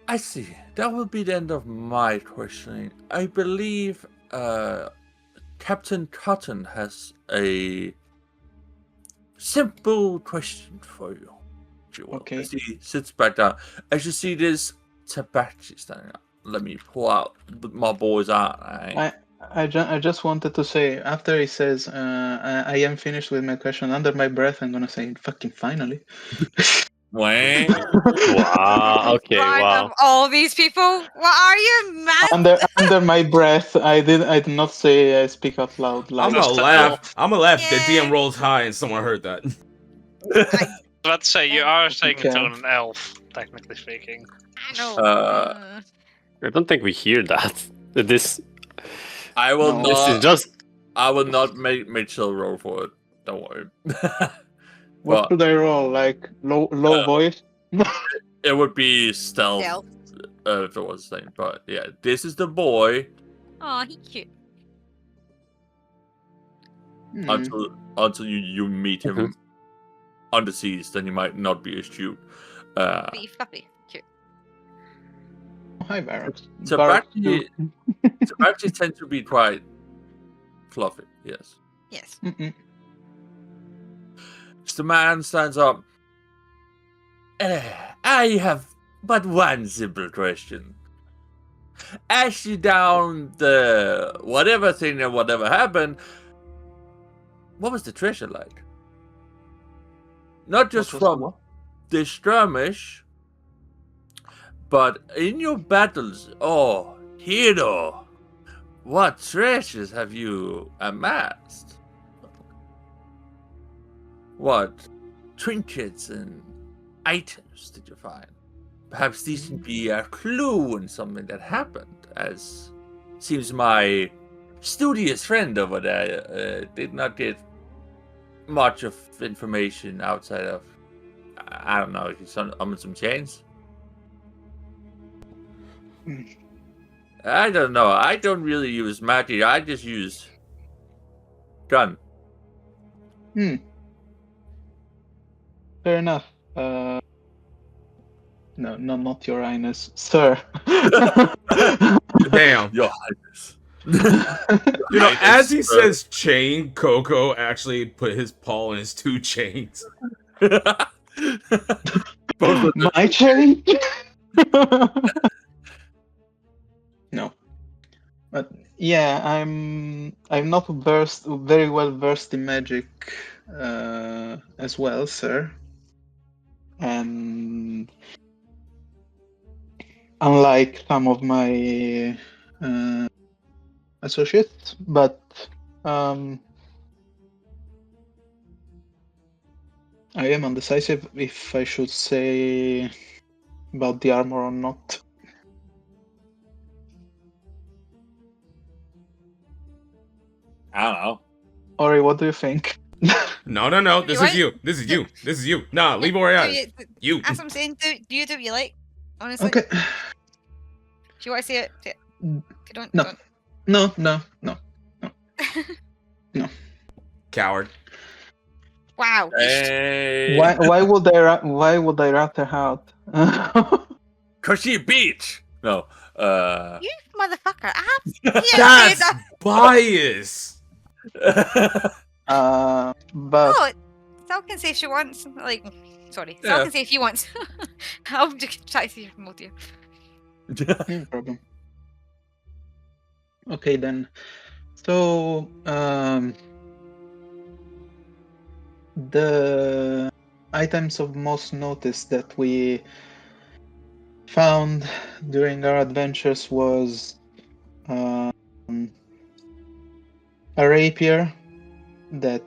I see. That will be the end of my questioning. I believe Captain Cotton has a simple question for you. Okay. As he sits back down. As you see this tabachi standing up. Let me pull out my boy's eye. I just wanted to say, after he says, I am finished with my question, under my breath, I'm gonna say, fucking finally. Wang. Wow. Okay. Line Wow. of all these people. What are you, man? Under my breath, I did not say I speak out loud. I'm Like, gonna laugh. I'm gonna laugh if the Yeah. DM rolls high and someone heard that. Let's say you are saying it to Okay. an elf, technically speaking. I know. I don't think we hear that. This I will No. this is not. just I will not make Mitchell roll for it. Don't worry. What But should I roll? Like low voice? it would be stealth. Stealth. If it was the same. But yeah, this is the boy. Oh, he cute. Until you meet him on the seas, then he might not be as cute. Be fluffy. Cute. Hi, Varrox. Tabachi tend to be quite fluffy. Yes. Yes. The man stands up. I have but one simple question. As you down the whatever thing and whatever happened, what was the treasure like? Not just from the skirmish, but in your battles. Oh, hero, what treasures have you amassed? What trinkets and items did you find? Perhaps these can be a clue in something that happened, as seems my studious friend over there did not get much of information outside of, I don't know, he's on some chains. I don't know. I don't really use magic. I just use gun. Fair enough. No, not your highness, sir. Damn. Your Highness. You know, as he says chain, Coco actually put his paw in his 2 chains. My chain? No. But yeah, I'm not very well versed in magic as well, sir. And unlike some of my associates, but I am undecisive if I should say about the armor or not. I don't know. Ori, what do you think? No. This is you. This is you. Nah, leave Ori out. You. As I'm saying, do you do what you like? Honestly. Okay. Do you want to say it? Say it. If you don't, No. don't. No. Coward. Wow. Hey. Why would I rat her out? Cause she a bitch. No. You motherfucker. That's bias. But Oh, Sal can say if she wants. Like, sorry. Sal Yeah. can say if he wants. I'll just try to see from both of you. no problem. Okay then. So the items of most notice that we found during our adventures was a rapier that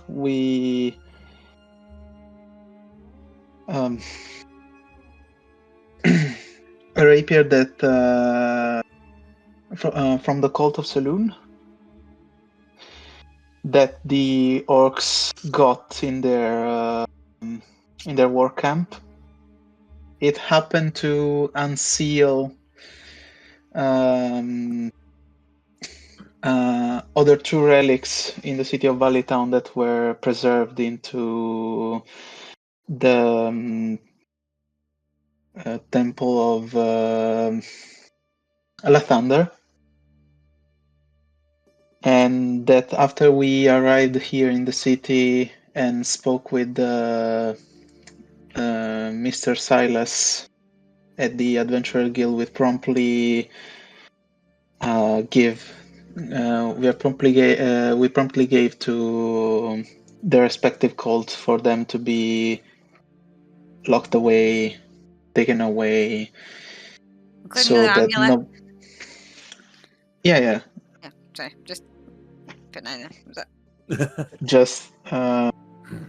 we a rapier that from the cult of Saloon that the orcs got in their war camp. It happened to unseal other 2 relics in the city of Valleytown that were preserved into the temple of Lathander. And that after we arrived here in the city and spoke with Mr. Silas at the Adventurer Guild, we promptly we promptly gave to the respective cults for them to be locked away, taken away, Including so the that amulet. yeah, Yeah, sorry, just putting that in there.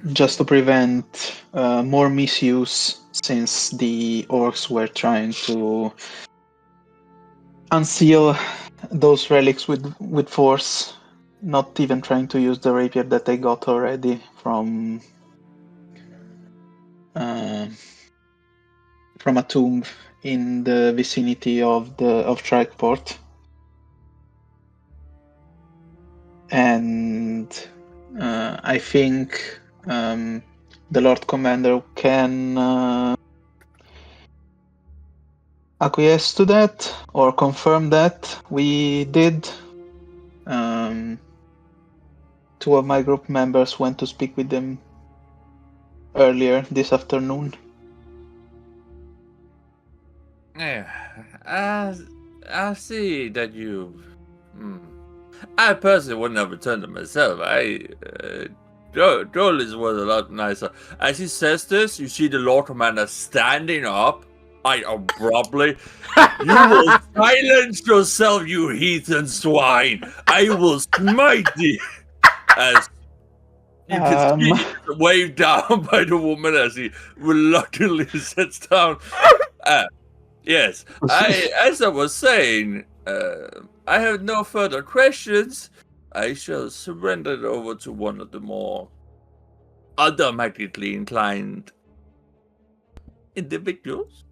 just to prevent more misuse, since the orcs were trying to unseal those relics with force, not even trying to use the rapier that they got already from a tomb in the vicinity of Trikeport. And I think the Lord Commander can acquiesce to that or confirm that. We did. Two of my group members went to speak with them earlier this afternoon. Yeah, I see that you. I personally wouldn't have returned them myself. Joel was a lot nicer. As he says this, you see the Lord Commander standing up, abruptly. You will silence yourself, you heathen swine! I will smite thee! As you can see, waved down by the woman as he reluctantly sits down. Yes, as I was saying, I have no further questions. I shall surrender it over to one of the more other magically inclined individuals.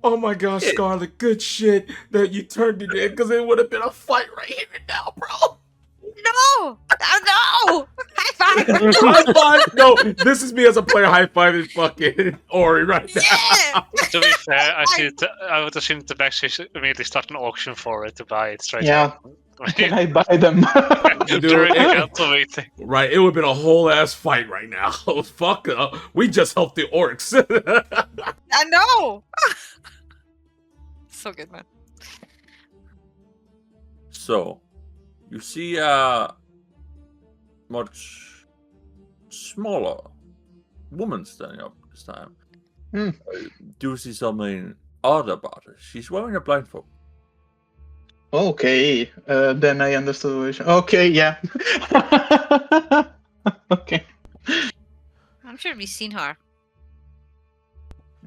Oh my gosh, Yeah. Scarlet, good shit that you turned it in, because it would have been a fight right here and now, bro. No! No! High five! High five! No, this is me as a player high fiving fucking Ori right now. Yeah! To be fair, I would assume the back should immediately start an auction for it to buy it straight Yeah. away. Can I buy them? During the council meeting. Right, it would have been a whole ass fight right now. Fuck up. We just helped the orcs. I know! So good, man. So, you see a much smaller woman standing up this time. Do you see something odd about her? She's wearing a blindfold. Okay, then I understood. Okay, yeah. Okay. I'm sure we've seen her.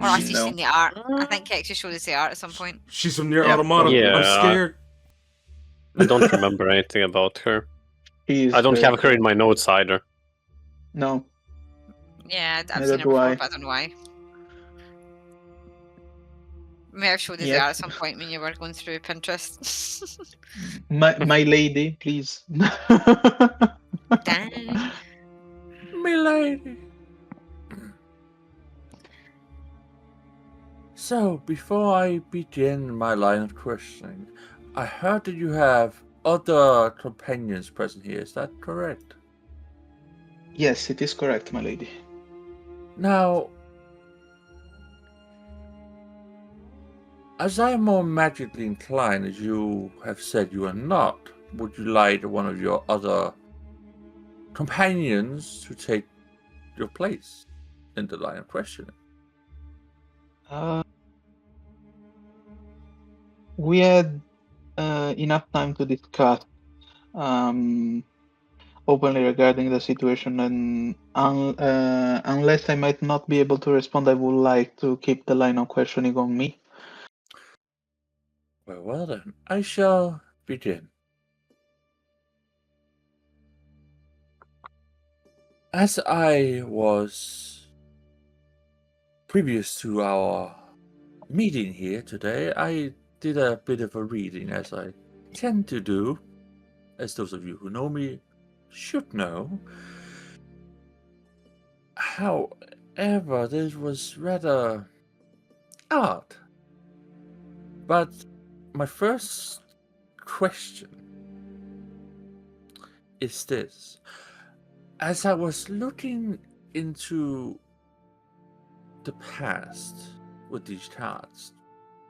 Or actually No. seen the art. I think Kexia showed us the art at some point. She's from near Yeah. Automata. Yeah. I'm scared. I don't remember anything about her. I don't have her in my notes either. No. Yeah, I've Neither seen her do before, I. but I don't know why. May have showed us the Yep. art at some point when you were going through Pinterest. My lady, please. Dang. Milady. So, before I begin my line of questioning, I heard that you have other companions present here. Is that correct? Yes, it is correct, my lady. Now, as I am more magically inclined, as you have said you are not, would you like one of your other companions to take your place in the line of questioning? We had enough time to discuss openly regarding the situation, and unless I might not be able to respond, I would like to keep the line of questioning on me. Well then, I shall begin. As I was previous to our meeting here today, I did a bit of a reading, as I tend to do, as those of you who know me should know. However, this was rather odd. But my first question is this. As I was looking into the past with these cards,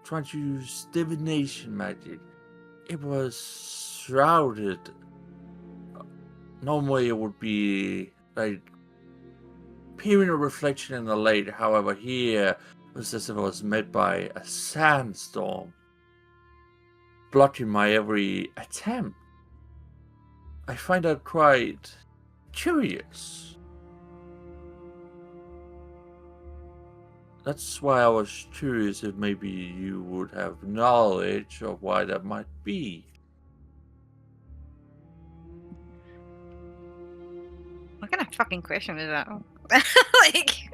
trying to use divination magic, it was shrouded. Normally it would be like appearing a reflection in the light. However, here it was as if it was met by a sandstorm, blocking my every attempt. I find that quite curious. That's why I was curious if maybe you would have knowledge of why that might be. What kind of fucking question is that? Like,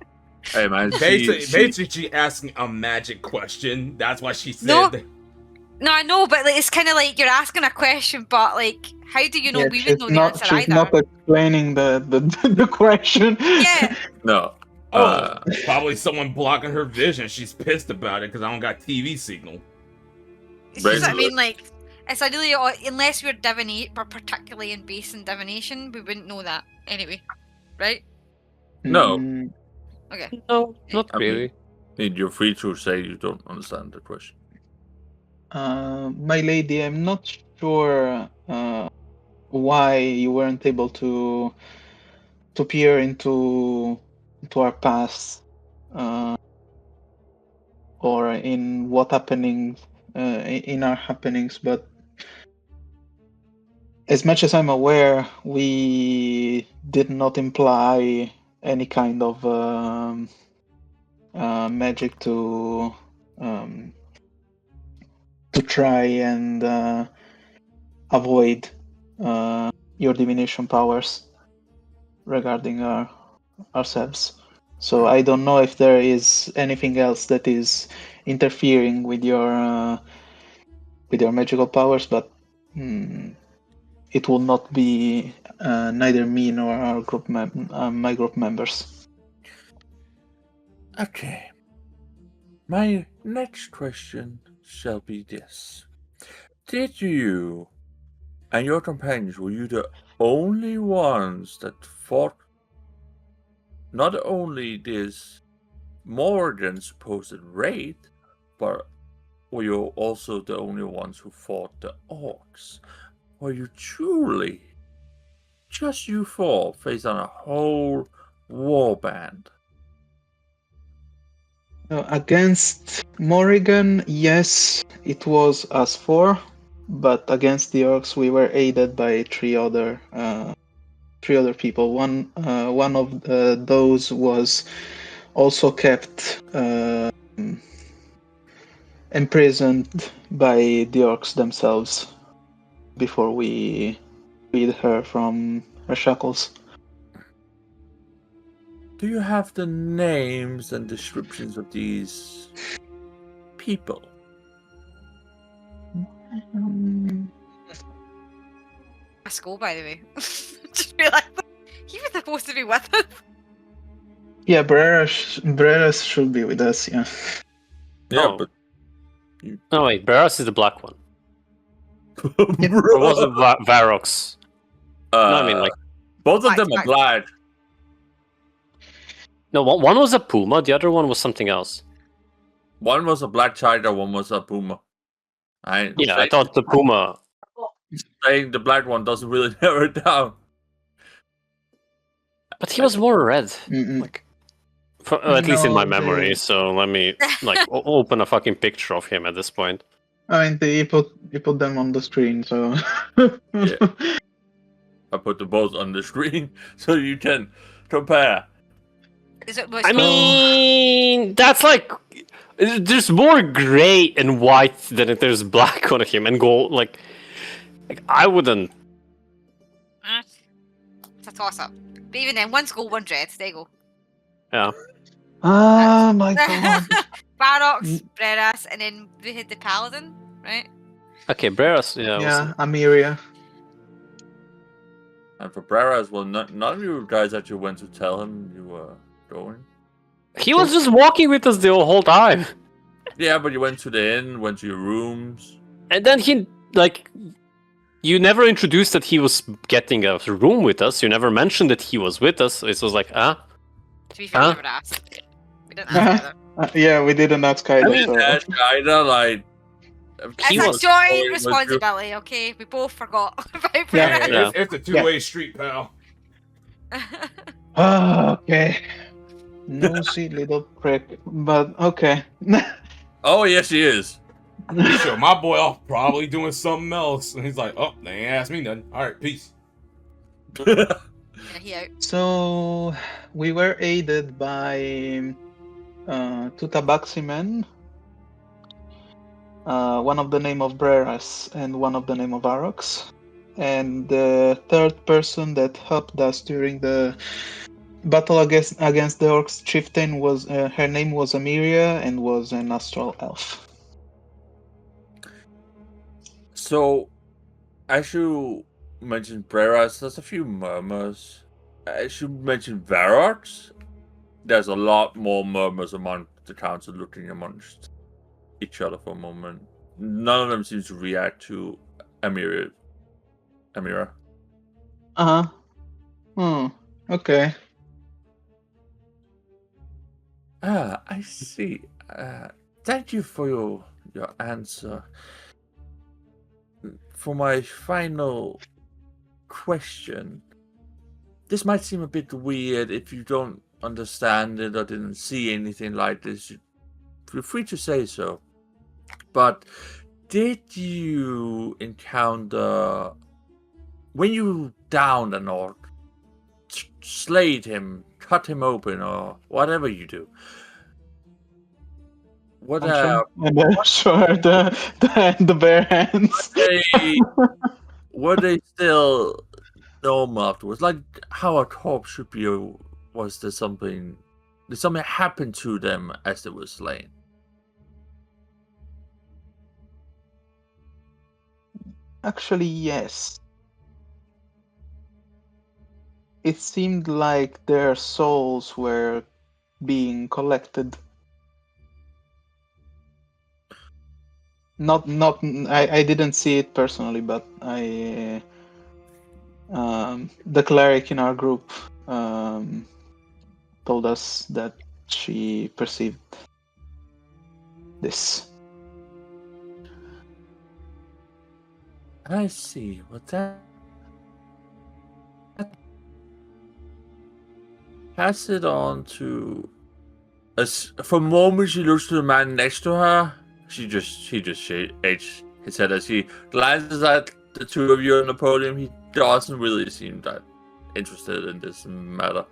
Hey man, Basically asking a magic question. That's why she said. no, I know, but like, it's kind of like you're asking a question, but like, how do you know we would know the answer she's either? not explaining the question. Yeah. No. Probably someone blocking her vision. She's pissed about it because I don't got TV signal. It's just, I mean, like, it's a really unless we're particularly in base in divination, we wouldn't know that anyway, right? No. Okay. No, not really. You're free to say you don't understand the question. My lady, I'm not sure why you weren't able to peer into our past, or in what happening in our happenings, but as much as I'm aware, we did not imply any kind of magic to try and avoid your divination powers regarding ourselves. So I don't know if there is anything else that is interfering with your magical powers, but it will not be neither me nor our group my group members. Okay. My next question shall be this. Did you and your companions, were you the only ones that fought not only this Morgan supposed raid, but were you also the only ones who fought the orcs? Were you truly, just you four, faced on a whole warband? Against Morrigan, yes, it was us four, but against the orcs we were aided by three other people. One of those was also kept imprisoned by the orcs themselves before we freed her from her shackles. Do you have the names and descriptions of these people? A skull, by the way. Just realized he was supposed to be with us. Yeah, Breras should be with us, yeah. Yeah, Oh. but... No, wait, Barras is the black one. Or Bro. was it Varox? No, I mean, like... Both of them are black. No, one was a puma, the other one was something else. One was a black tiger, one was a puma. I thought the puma... Saying the black one doesn't really narrow it down. But he was more red. Mm-mm. Like, at least in my No, memory, so let me like open a fucking picture of him at this point. I mean, you put them on the screen, so... Yeah. I put them both on the screen so you can compare. I mean, that's like... There's more gray and white than if there's black on him and gold. Like I wouldn't... It's a toss-up. But even then, one's gold, one's red. There you go. Yeah. Oh my god. Barox, Breras, and then we had the Paladin, right? Okay, Breras, Yeah, Amiria. And for Brera as well, none of you guys actually went to tell him you were going. He was just walking with us the whole time. Yeah, but you went to the inn, went to your rooms. And then he, like, you never introduced that he was getting a room with us. You never mentioned that he was with us. It was like, To be fair, we Huh? never asked. We didn't ask either. Yeah, we didn't ask either. mean, so. Ask either, like... He It's was- a joint going with you. responsibility, okay? We both forgot about Yeah. Hey, Yeah. it's a two-way street, pal. Okay. Nosy little prick. But okay. Oh, yes, he is. He showed my boy off probably doing something else. And he's like, oh, they ain't asked me nothing. All right, peace. Yeah, he out. So we were aided by two tabaxi men. One of the name of Breras and one of the name of Arox. And the third person that helped us during the battle against the Orcs chieftain was her name was Amiria and was an astral elf. So, as you mentioned Breras, there's a few murmurs. As you mentioned Varrox, there's a lot more murmurs among the council looking amongst each other for a moment. None of them seems to react to Amira. Okay. Ah, I see. Thank you for your answer. For my final question, this might seem a bit weird if you don't understand it or didn't see anything like this. Feel free to say so. But did you encounter, when you downed an orc, slayed him, cut him open, or whatever you do? What And then show her the bare hands. were they still normal afterwards? Like how a corpse should be, or was there something? Did something happen to them as they were slain? Actually, yes. It seemed like their souls were being collected. I didn't see it personally, but the cleric in our group told us that she perceived this. I see. Well, that pass it on to. For a moment, she looks to the man next to her. He just shakes his head as he glances at the two of you on the podium. He doesn't really seem that interested in this matter.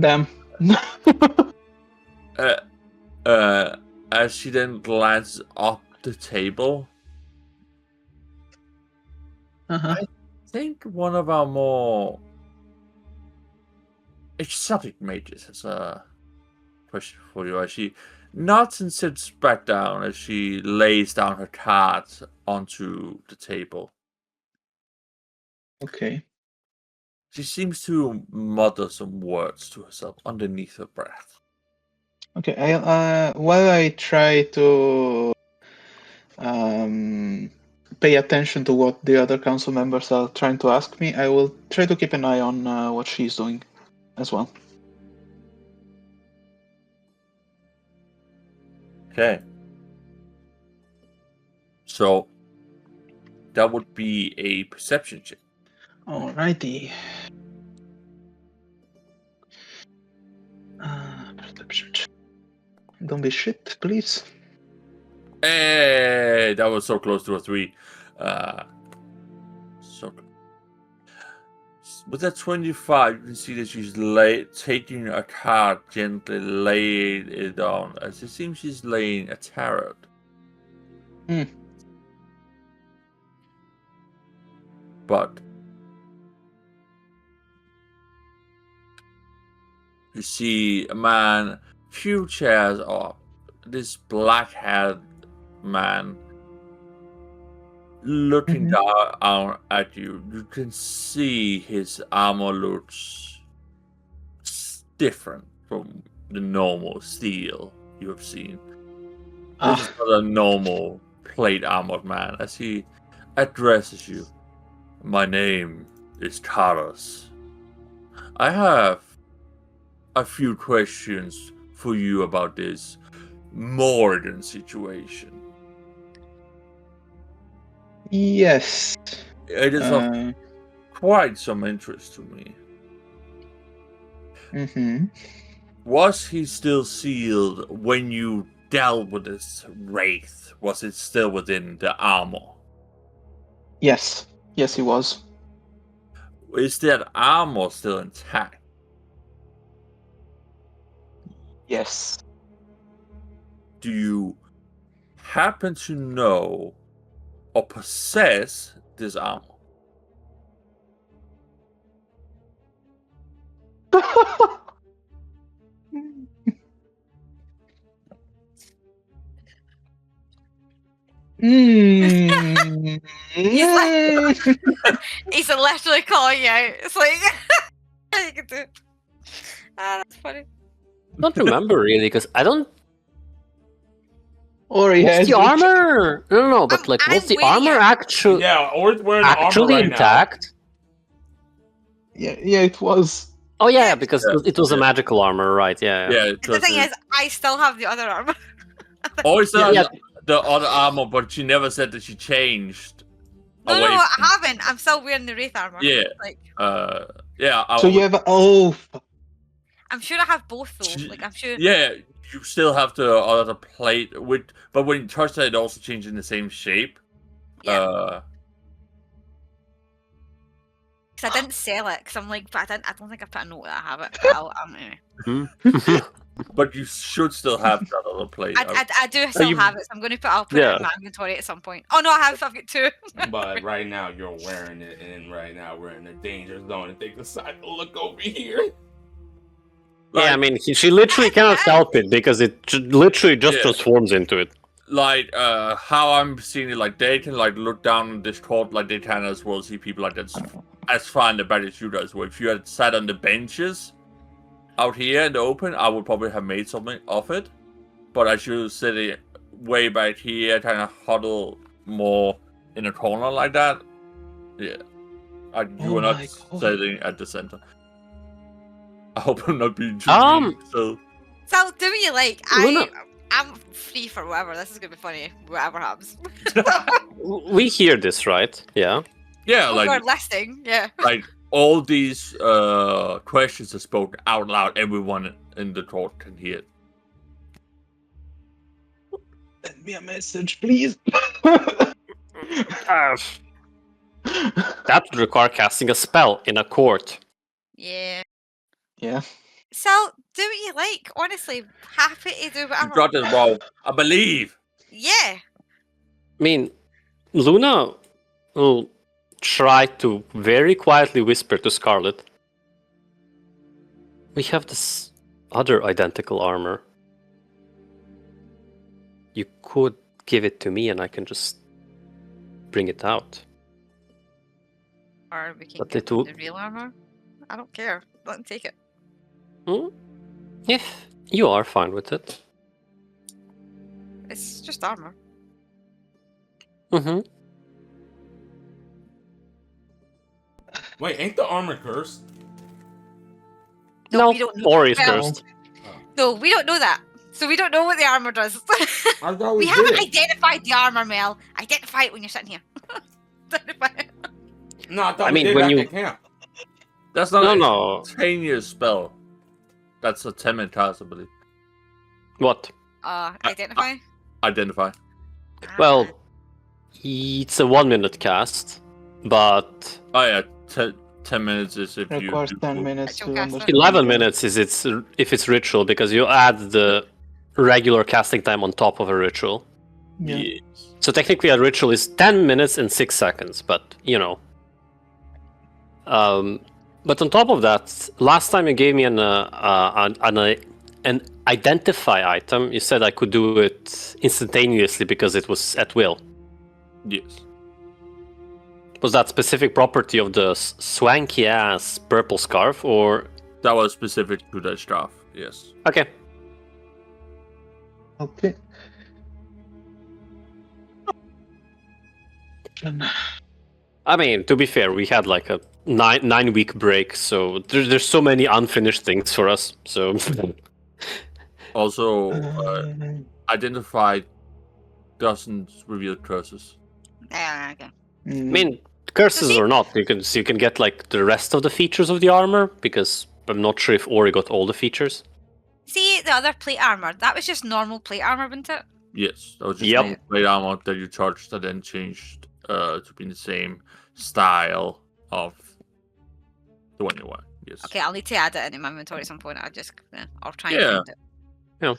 Damn. As she then glances up the table, I think one of our more exotic mages has a question for you. As she nods and sits back down as she lays down her cards onto the table. Okay. She seems to mutter some words to herself underneath her breath. Okay. While I try to pay attention to what the other council members are trying to ask me, I will try to keep an eye on what she's doing as well. Okay. So that would be a perception check. Alrighty. Perception. Don't be shit, please. Hey, that was so close to a 3. With that 25, you can see that she's taking a card, gently laying it down, as it seems she's laying a tarot. But you see a man, few chairs up, this black-haired man looking down at you. You can see his armor looks different from the normal steel you have seen. This is not a normal plate armored man. As he addresses you, my name is Taras. I have a few questions for you about this Morden situation. Yes. It is of quite some interest to me. Mm-hmm. Was he still sealed when you dealt with this wraith? Was it still within the armor? Yes. Yes, he was. Is that armor still intact? Yes. Do you happen to know or possess this armor? Mm. He's literally calling you out. It's like you can do. That's funny. I don't remember really, because I don't. Or he Was has the armor? No, but like, was I'm the waiting armor Yeah, or wearing armor actually right intact? Yeah, it was. Oh yeah, because Yeah. it was a magical armor, right? Yeah. Yeah, The thing is, I still have the other armor. always Yeah. the other armor, but she never said that she changed. No, away I from- haven't. I'm still wearing the wraith armor. Yeah. Like, Yeah. So you have. Oh. I'm sure I have both though. Like, I'm sure. Yeah, you still have the other plate, but when you touch that, it also changes in the same shape. Yeah. Because I didn't sell it. Because I'm like, but I don't think I put a note that I have it. But anyway. But you should still have that other plate. I do still you- have it. So I'm going to I'll put it Yeah. in my inventory at some point. Oh no, I've got two. But right now you're wearing it, and right now we're in a danger zone. And they decide to look over here. Yeah, I mean, she literally cannot help it because it literally just Yeah. transforms into it. Like how I'm seeing it, like they can like look down on this court, like they can as well see people like that's as far in the back as you guys were. If you had sat on the benches out here in the open, I would probably have made something of it. But as you sitting way back here, kind of huddle more in a corner like that, yeah, you Oh are not my God. sitting at the center. I hope I'm not being too Um, mean, so. So do you like? Luna- I'm free for whatever. This is gonna be funny. Whatever happens. We hear this, right? Yeah. Yeah, We're like listening. Yeah. like all these questions are spoken out loud. Everyone in the court can hear it. Send me a message, please. That would require casting a spell in a court. Yeah. Yeah. So do what you like. Honestly, happy to do You whatever. got it wrong. I believe. Yeah. I mean, Luna will try to very quietly whisper to Scarlet. We have this other identical armor. You could give it to me and I can just bring it out. Or we can But get it will- the real armor. I don't care. Let him take it. If you are fine with it. It's just armor. Mm-hmm. Wait, ain't the armor cursed? No, we don't know. or is Well, cursed. No, we don't know that. So we don't know what the armor does. I thought we we haven't did. identified the armor, Mel. Identify it when you're sitting here. Identify it. No, I thought I we mean, did when back you- at camp. That's not No, a no. instantaneous spell. That's a 10-minute cast, I believe. What? Identify. Identify. Well, it's a 1 minute cast, but Oh yeah, 10 minutes is if you Requires do 10 minutes Ritual to caster. understand. 11 minutes is if it's ritual because you add the regular casting time on top of a ritual. Yeah. Yes. So technically a ritual is 10 minutes and 6 seconds, but you know. But on top of that, last time you gave me an identify item, you said I could do it instantaneously because it was at will. Yes. Was that specific property of the swanky ass purple scarf, or That was specific to that staff. Yes. okay? Okay. question. I mean, to be fair, we had like a 9-week break, so there's so many unfinished things for us. So Also, Uh, identified doesn't reveal curses. Yeah, okay. I mean, curses or not, you can get like the rest of the features of the armor, because I'm not sure if Ori got all the features. See the other plate armor? That was just normal plate armor, wasn't it? Yes, that was just Yep. normal plate armor that you charged that then changed to be the same style of the one you want. Yes. Okay, I'll need to add it in my inventory at some point. I'll try and Yeah. find it. Yeah.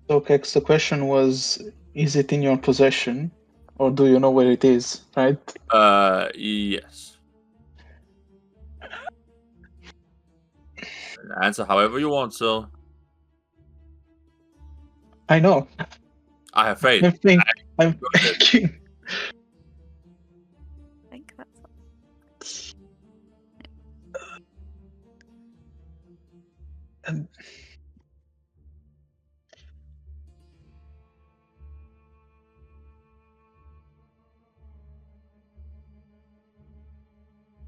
So, Kex, the question was, is it in your possession, or do you know where it is, right? Yes. Answer however you want, so I know. I have faith. I'm thinking. I think that's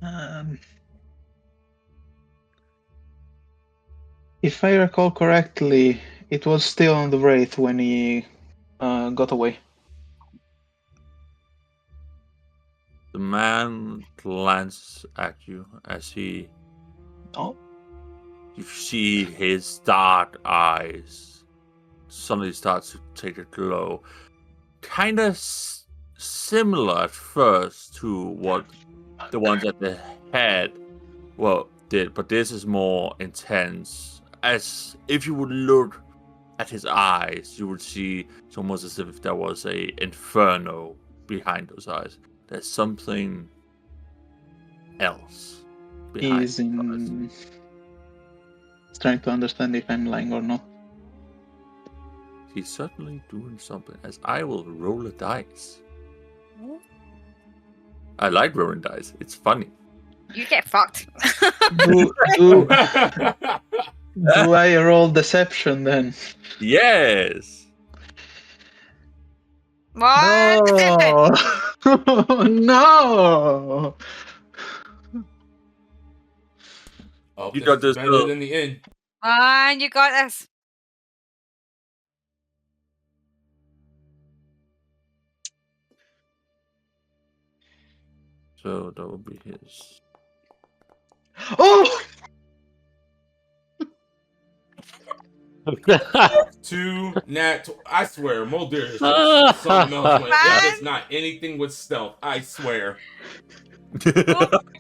Um, if I recall correctly, it was still on the Wraith when he got away. The man glances at you as he. Oh, You see his dark eyes suddenly starts to take a glow. Kind of similar at first to what the ones at the head did, but this is more intense. As if you would look at his eyes, you would see it's almost as if there was a inferno behind those eyes. There's something else behind he's those eyes. He's trying to understand if I'm lying or not. He's certainly doing something, as I will roll a dice. I like rolling dice. It's funny. You get fucked. Do I roll deception then? Yes! What? No! No! Oh, You this got is this, better though. than the end. Man, you got this. So that would be his. Oh! 2 nat. I swear, Mulder is just something else. When it is not anything with stealth. I swear. Oh my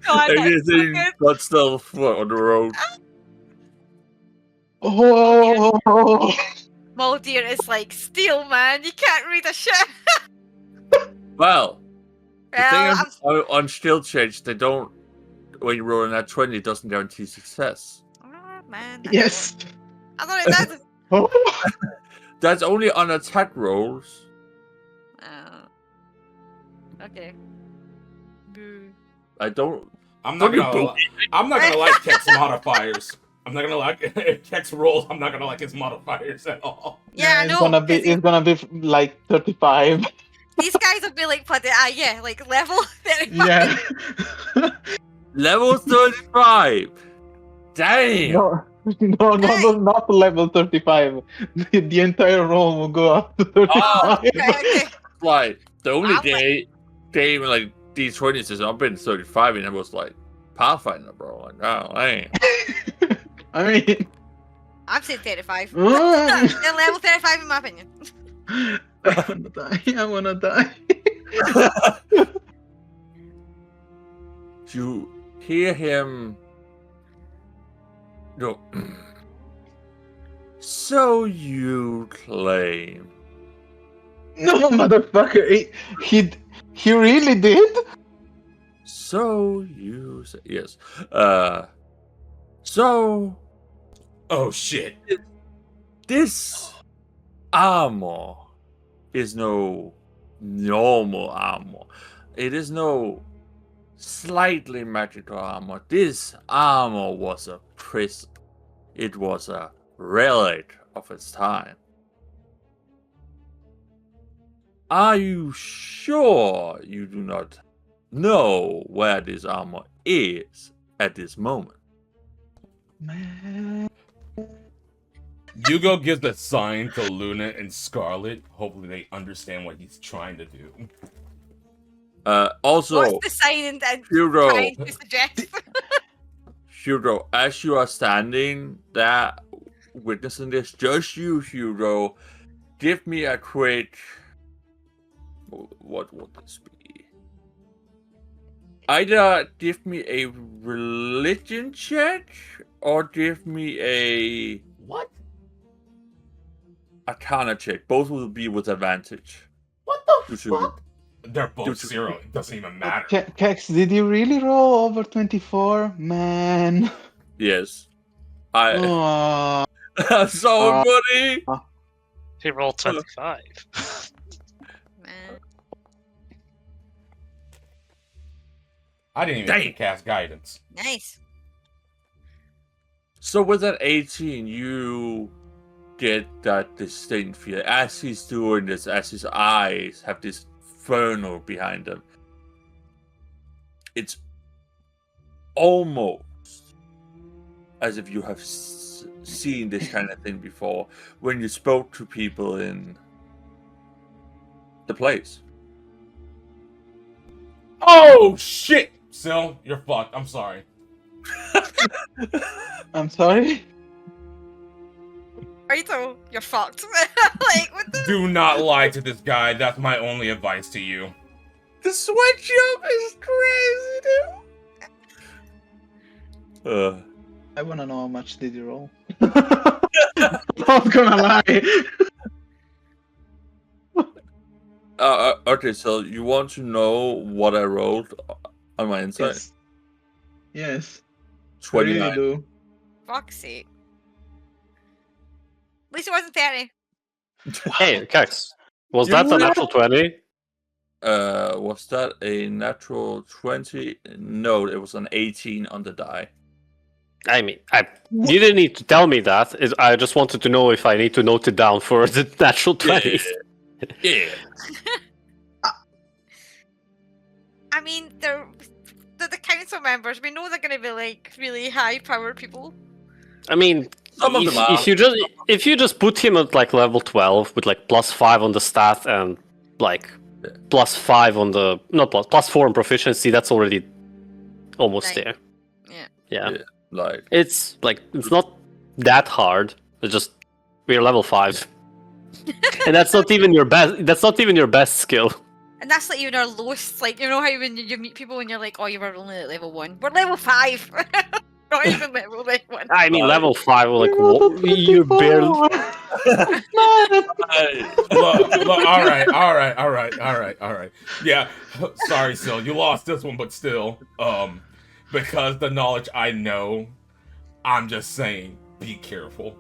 god, that's Anything so good. but stealth on the road. Oh! Muldeer is like, steel, man. You can't read a shit. Well, the Well, thing is, on skill change, they don't. When you roll a nat 20, it doesn't guarantee success. Oh, man. Yes! I thought it does. Oh! That's only on attack rolls. Okay. Boo. I don't. I'm not Don't you gonna like Kex modifiers. I'm not gonna like if Kex rolls. I'm not gonna like his modifiers at all. Yeah, I it's know. it's gonna be like 35. These guys will be like, yeah, like level 35. Yeah. Level 35! Damn! No, not level 35. The entire roll will go up to 35. Okay. Like, the only I'm day when, like, D20 says I've been 35 and it was like, Pathfinder, bro. Like, oh, man. I mean, I'm saying 35. Mm. They're level 35 in my opinion. I wanna die. You hear him. No. So you claim. No, motherfucker. He really did? So you say. Yes. So. Oh shit! This armor is no normal armor. It is no slightly magical armor. This armor was a prison. It was a relic of its time. Are you sure you do not know where this armor is at this moment? Man. Hugo gives a sign to Luna and Scarlet. Hopefully they understand what he's trying to do. Also, What's the sign and Hugo, trying to suggest? Hugo, as you are standing there witnessing this, just you, Hugo, give me a quick. What would this be? Either give me a religion check or give me a What? arcana check. Both will be with advantage. What the Due to- fuck? They're both due to- 0. It doesn't even matter. Kex, did you really roll over 24? Man. Yes. I. Oh, So, buddy. He rolled 25. Man. I didn't even Dang. get to cast guidance. Nice. So with that 18, you get that distinct feel as he's doing this, as his eyes have this inferno behind them. It's almost as if you have seen this kind of thing before when you spoke to people in the place. Oh shit! Sil, you're fucked. I'm sorry. I'm sorry? Raito, you're fucked. Like, what the? Do not lie to this guy. That's my only advice to you. The sweatshop is crazy, dude. I wanna know how much did you roll. Not gonna lie. Okay, so you want to know what I rolled on my inside? Yes. Yes. I 29. really do. Fuck's sake. At least it wasn't 30. Hey, Kex, was You that a know- natural 20? Was that a natural 20? No, it was an 18 on the die. I mean, you didn't need to tell me that. I just wanted to know if I need to note it down for the natural 20s. Yeah. I mean, they're the council members. We know they're going to be like really high-powered people. I mean, Some of them are. if you just put him at like level 12 with like +5 on the stat and like +5 on the +4 on proficiency, that's already almost Nice. there. Yeah. Yeah. Like, It's like it's not that hard. It's just we're level 5. And that's not even your best. That's not even your best skill. And that's like even our lowest. Like, you know how when you meet people and you're like, oh, you were only at level 1. We're level 5. Not even level 1. I mean, Right. level 5. Like You rolled a you 24. barely. Man. Look, all right. Yeah, sorry, Sil, you lost this one, but still, because the knowledge I know, I'm just saying, be careful.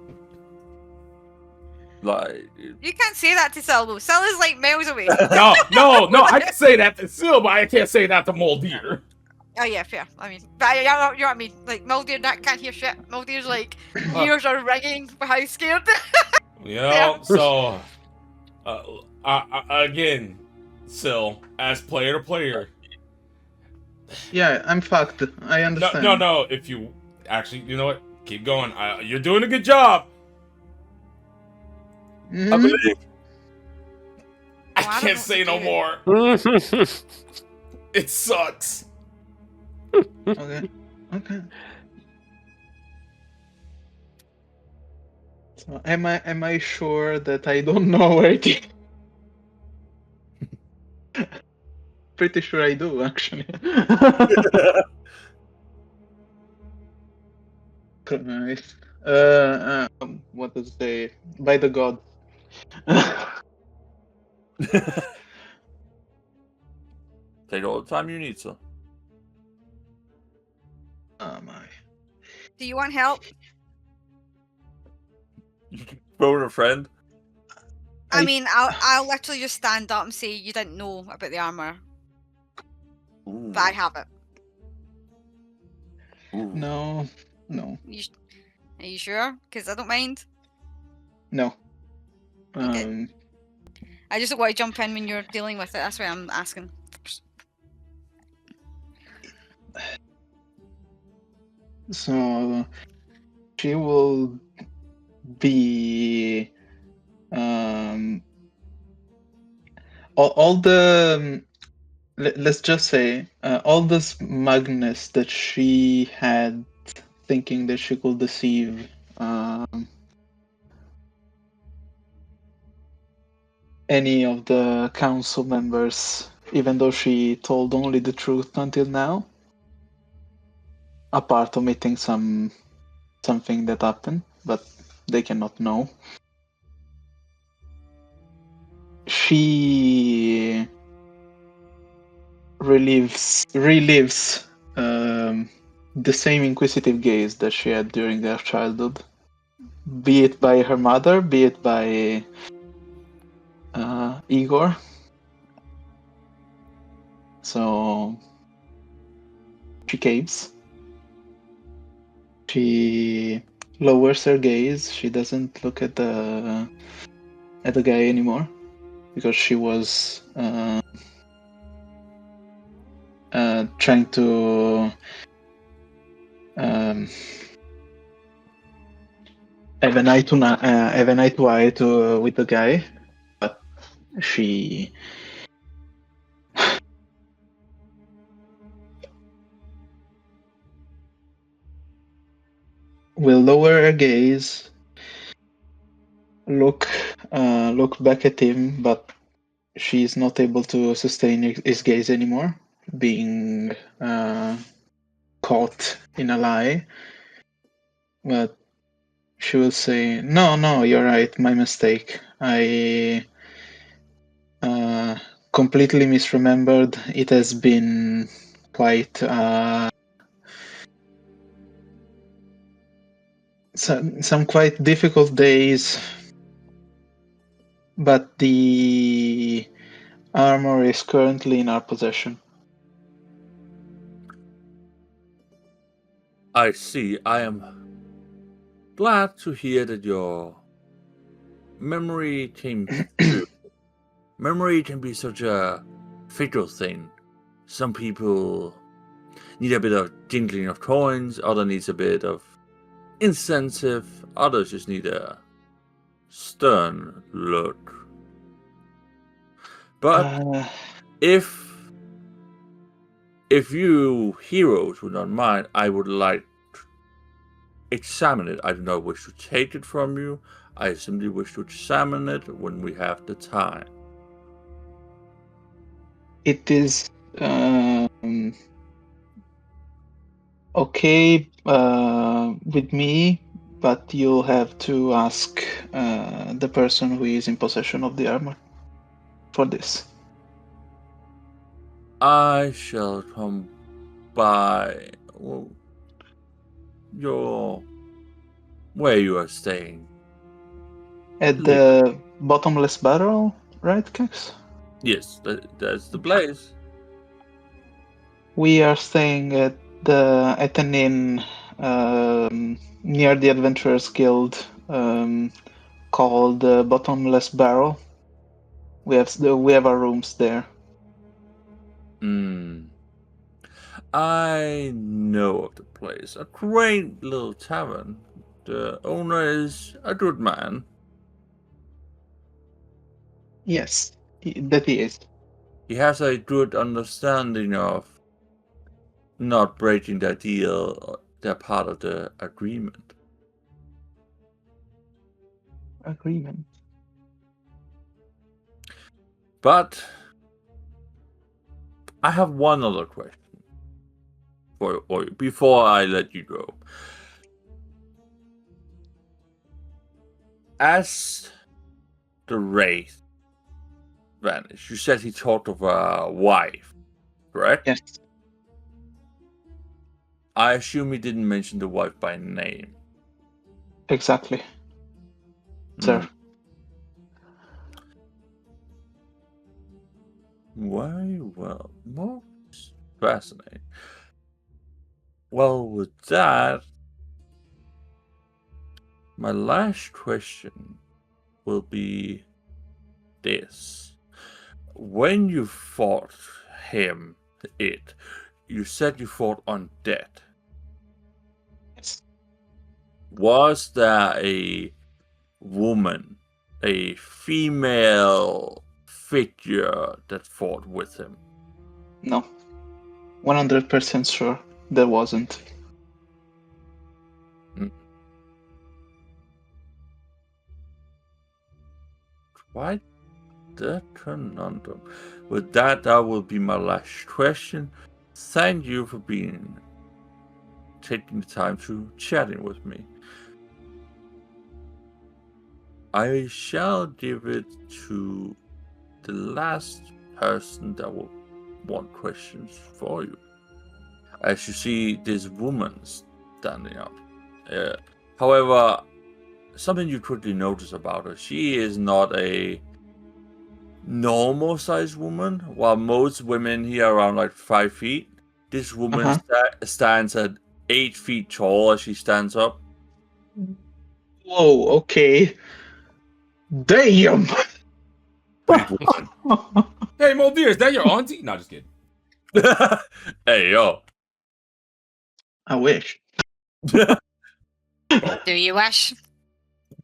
like, You can't say that to Sil, though. Sil is like miles away. No, I can say that to Sil, but I can't say that to Moldir. Oh yeah, fair. I mean, but you know what I mean. Like Muldeer, that can't hear shit. Muldeer's like ears are ringing for how scared. You know, so again, Sil, as player to player. Yeah, I'm fucked. I understand. No. If you actually, you know what? Keep going. You're doing a good job. I Mhm. believe. I Well, I don't can't know say what no to do. more. It sucks. Okay. Okay. So am I sure that I don't know where it is? Pretty sure I do, actually. Christ. What does it say? By the god. Take all the time you need, sir. Oh my. Do you want help? You can phone a friend. I I- mean, I'll literally just stand up and say you didn't know about the armor, Ooh, but I have it. ooh. No. No. Are you sure? Because I don't mind. No. Okay. I just don't want to jump in when you're dealing with it. That's why I'm asking. So she will be all the let's just say all this smugness that she had, thinking that she could deceive any of the council members, even though she told only the truth until now, apart omitting something that happened, but they cannot know. She relives the same inquisitive gaze that she had during their childhood, be it by her mother, be it by Igor. So she caves. She lowers her gaze. She doesn't look at the guy anymore because she was trying to have an eye to eye with the guy, but she will lower her gaze, look back at him, but she's not able to sustain his gaze anymore, being caught in a lie. But she will say, "No, you're right. My mistake. I completely misremembered. It has been quite some quite difficult days, but the armor is currently in our possession." I see. I am glad to hear that your memory came true. Memory can be such a fickle thing. Some people need a bit of jingling of coins, others needs a bit of incentive, others just need a stern look. But if you heroes would not mind, I would like to examine it. I do not wish to take it from you. I simply wish to examine it when we have the time. It is okay with me, but you'll have to ask the person who is in possession of the armor for this. I shall come by where you are staying. At the bottomless barrel, right, Kex? Yes, that's the place. We are staying at an inn near the Adventurers Guild called the Bottomless Barrel. We have our rooms there. I know of the place. A quaint little tavern. The owner is a good man. Yes, that he is. He has a good understanding of not breaking their deal, their part of the agreement. Agreement. But I have one other question for you before I let you go. As the wraith vanished, you said he talked of a wife, correct? Yes. I assume he didn't mention the wife by name. Exactly. Sir. Why? Well, most fascinating. Well, with that, my last question will be this. when you fought you said you fought undead. Yes. Was there a woman, a female figure that fought with him? No. 100% sure there wasn't. Quite the conundrum. With that will be my last question. Thank you for taking the time to chatting with me. I shall give it to the last person that will want questions for you. As you see, this woman standing up. However, something you quickly notice about her, she is not a normal sized woman. While most women here are around like 5 feet, this woman stands at 8 feet tall as she stands up. Whoa, okay. Damn! Big woman. Hey, Moldir, is that your auntie? No, just kidding. Hey, yo. I wish. Do you wish?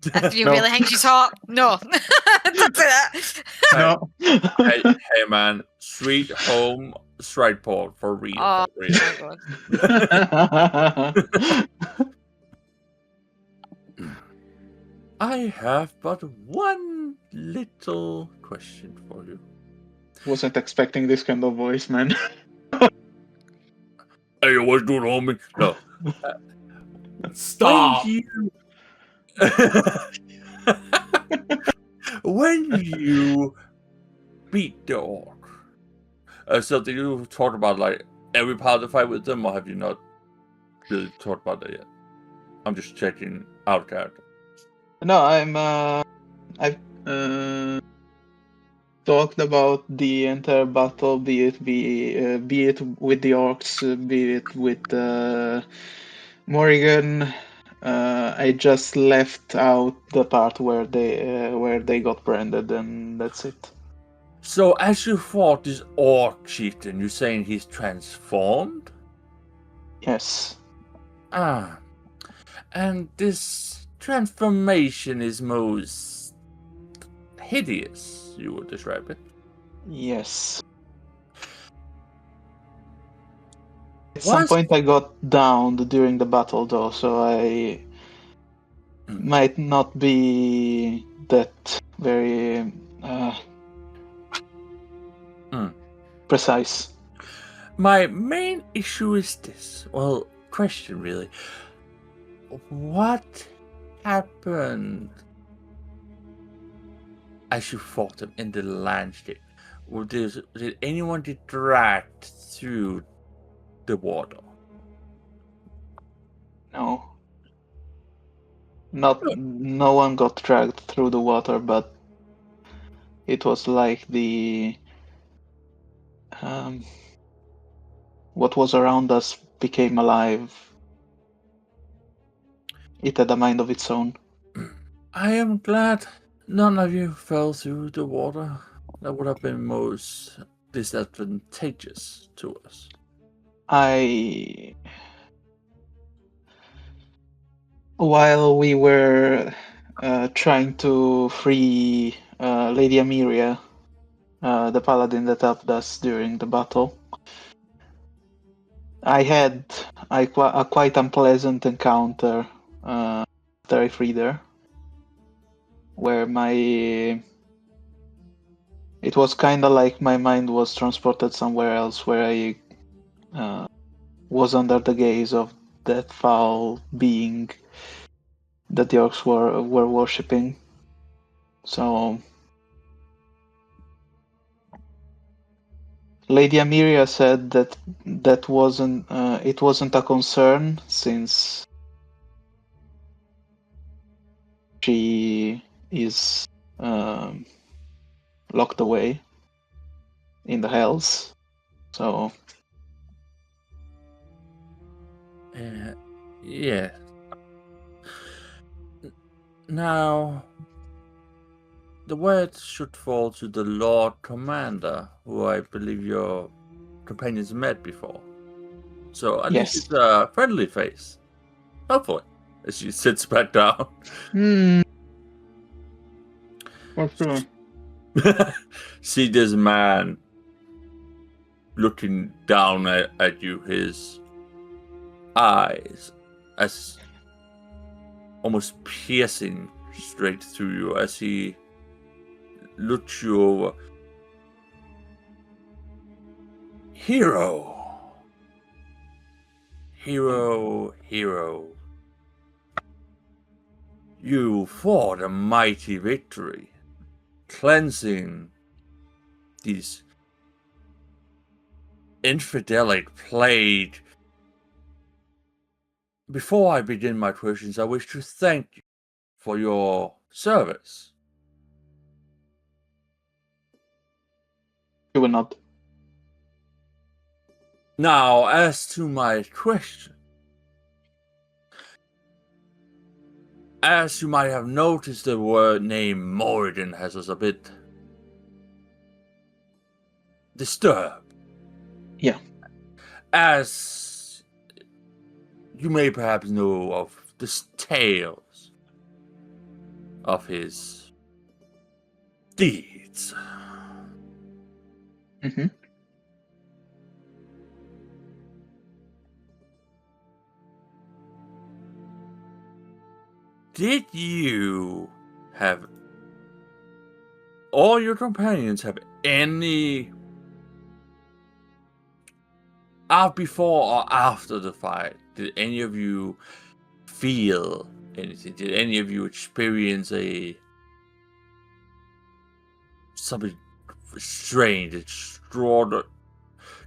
If you No. really think she's hot, no. Don't say that. No. Hey, man. Sweet home strike port for real. Oh, For real. my God. I have but one little question for you. Wasn't expecting this kind of voice, man. Hey, what's doing, homie? No. Stop. When you beat the orc, so did you talk about like every part of the fight with them, or have you not really talked about that yet? I'm just checking out character. No, I've talked about the entire battle, be it with the orcs, be it with Morrigan. I just left out the part where they got branded, and that's it. So as you fought this orc chieftain, you're saying he's transformed? Yes. And this transformation is most hideous, you would describe it? Yes. At some point I got downed during the battle though, so I might not be that very precise. My main issue is this. Well, question really. What happened as you fought him in the landscape? Did anyone get dragged through the water? No. No one got dragged through the water, but it was like what was around us became alive. It had a mind of its own. I am glad none of you fell through the water. That would have been most disadvantageous to us. While we were trying to free Lady Amiria, the paladin that helped us during the battle, I had a quite unpleasant encounter after I freed her, where it was kind of like my mind was transported somewhere else, where I was under the gaze of that foul being that the orcs were worshipping. So Lady Amiria said that it wasn't a concern since she is locked away in the hells. So yeah. Now, the word should fall to the Lord Commander, who I believe your companions met before. So at least Yes. it's a friendly face. Hopefully. As she sits back down. For sure. See this man looking down at you, his eyes as almost piercing straight through you as he looks you over. Hero. You fought a mighty victory, cleansing these infidelic plague. Before I begin my questions, I wish to thank you for your service. You will not. Now, as to my question, as you might have noticed, the word name Moradin has us a bit disturbed. Yeah. As you may perhaps know of the tales of his deeds. Mm-hmm. Did you have, all your companions have any, before or after the fight, did any of you feel anything? Did any of you experience something strange, extraordinary?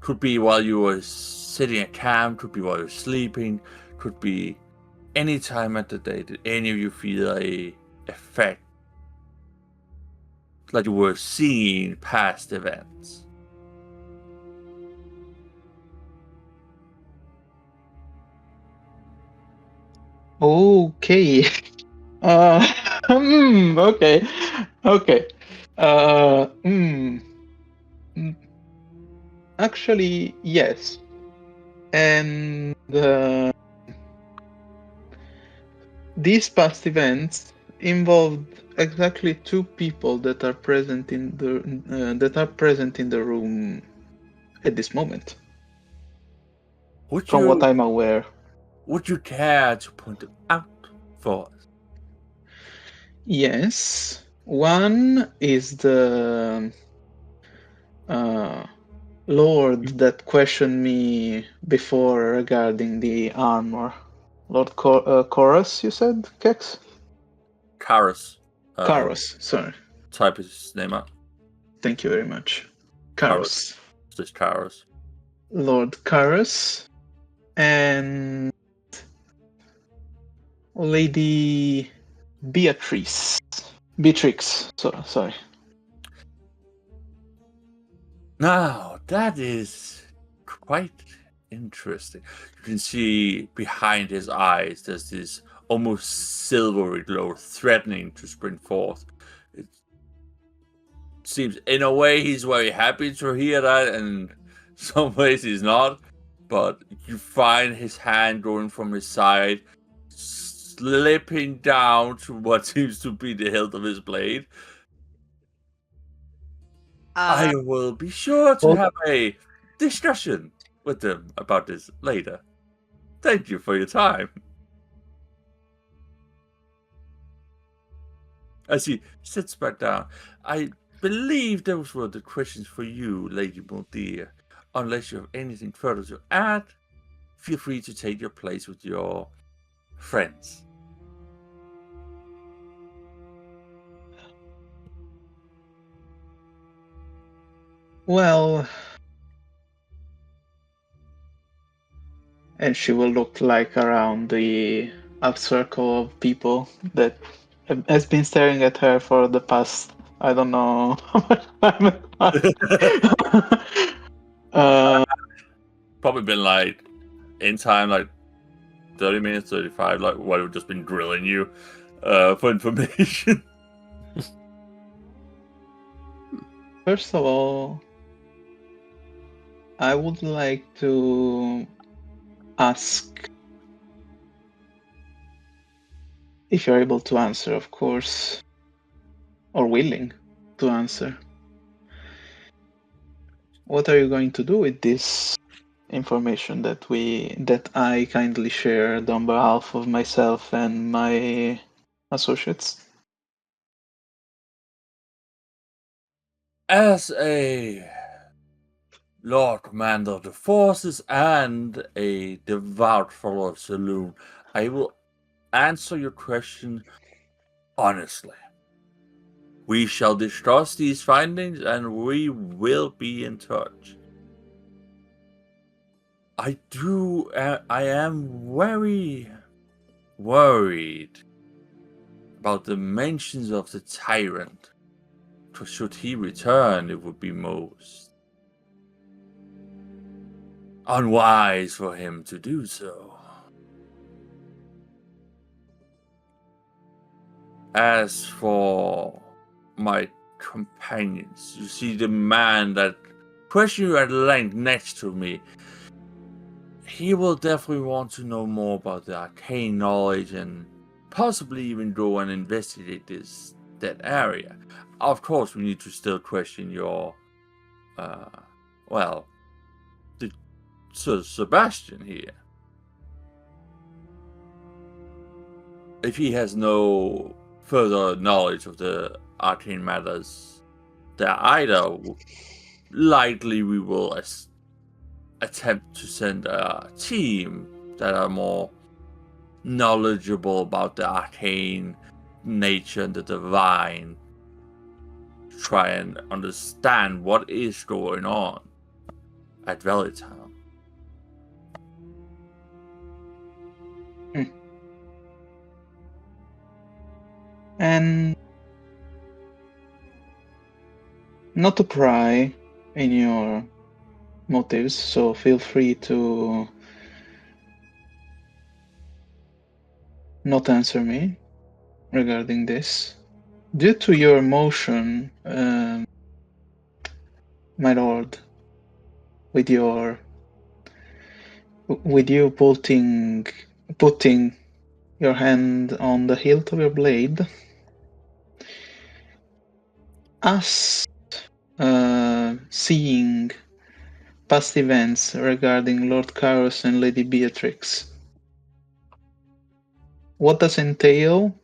Could be while you were sitting at camp, could be while you were sleeping, could be any time at the day. Did any of you feel a effect, like you were seeing past events? Okay. Okay. Okay. Actually, yes. And these past events involved exactly two people that are present in the room at this moment. From what I'm aware. Would you care to point them out for us? Yes. One is the Lord that questioned me before regarding the armor. Lord Chorus, you said, Kex? Karos. Karos, sorry. Type his name out. Thank you very much. Karos. Just Karos. Lord Karos and Lady Beatrix. Sorry. Now, that is quite interesting. You can see behind his eyes, there's this almost silvery glow threatening to spring forth. It seems, in a way, he's very happy to hear that, and some ways he's not. But you find his hand going from his side, slipping down to what seems to be the hilt of his blade. I will be sure to have a discussion with them about this later. Thank you for your time. As he sits back down, I believe those were the questions for you, Lady Muldeer. Unless you have anything further to add, feel free to take your place with your friends. Well, and she will look like around the up circle of people that has been staring at her for the past, I don't know how much time. Probably been like, in time, like 30 minutes, 35, like what we've just been grilling you for information. First of all, I would like to ask if you're able to answer, of course, or willing to answer. What are you going to do with this information that I kindly shared on behalf of myself and my associates? As a Lord Commander of the Forces and a devout follower of Saloon, I will answer your question honestly. We shall discuss these findings and we will be in touch. I am very worried about the mentions of the tyrant. For should he return, it would be most unwise for him to do so. As for my companions, you see the man that questioned you at length next to me. He will definitely want to know more about the arcane knowledge and possibly even go and investigate that area. Of course, we need to still question your, Sir Sebastian here. If he has no further knowledge of the arcane matters there either, likely we will attempt to send a team that are more knowledgeable about the arcane nature and the divine to try and understand what is going on at Valley Town. And not to pry in your motives, so feel free to not answer me regarding this. Due to your motion, my lord, with you putting your hand on the hilt of your blade, us seeing past events regarding Lord Kairos and Lady Beatrix, what does entail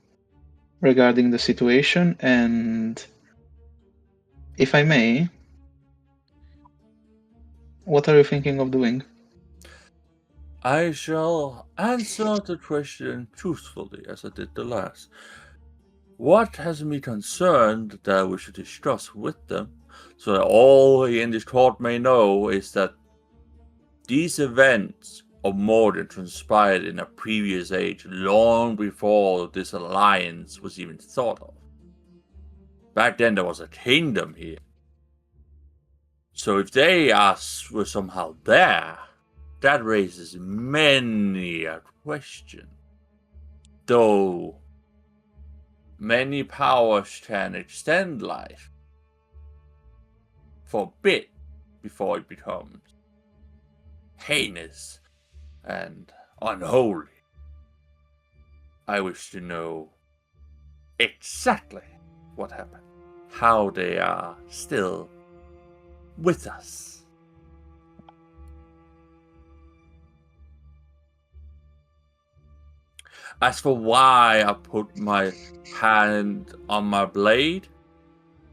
regarding the situation, and if I may, what are you thinking of doing? I shall answer the question truthfully, as I did the last. What has me concerned that we should discuss with them, so that all in this court may know, is that these events or more than transpired in a previous age, long before this alliance was even thought of. Back then there was a kingdom here. So if they were somehow there, that raises many a question. Though many powers can extend life for a bit before it becomes heinous and unholy. I wish to know exactly what happened, how they are still with us. As for why I put my hand on my blade,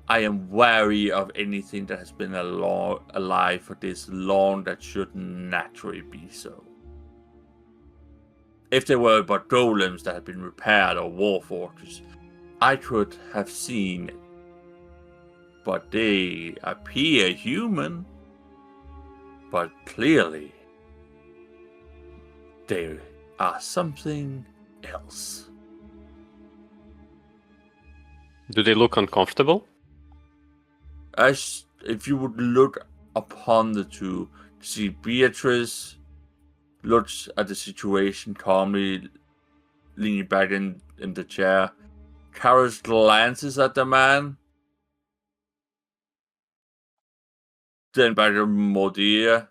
I am wary of anything that has been alive for this long that should naturally be so. If there were but golems that had been repaired or war fortress, I could have seen it. But they appear human. But clearly, they are something else. Do they look uncomfortable? As if you would look upon the two, see Beatrice looks at the situation calmly, leaning back in the chair. Kairos glances at the man then back to Mordia,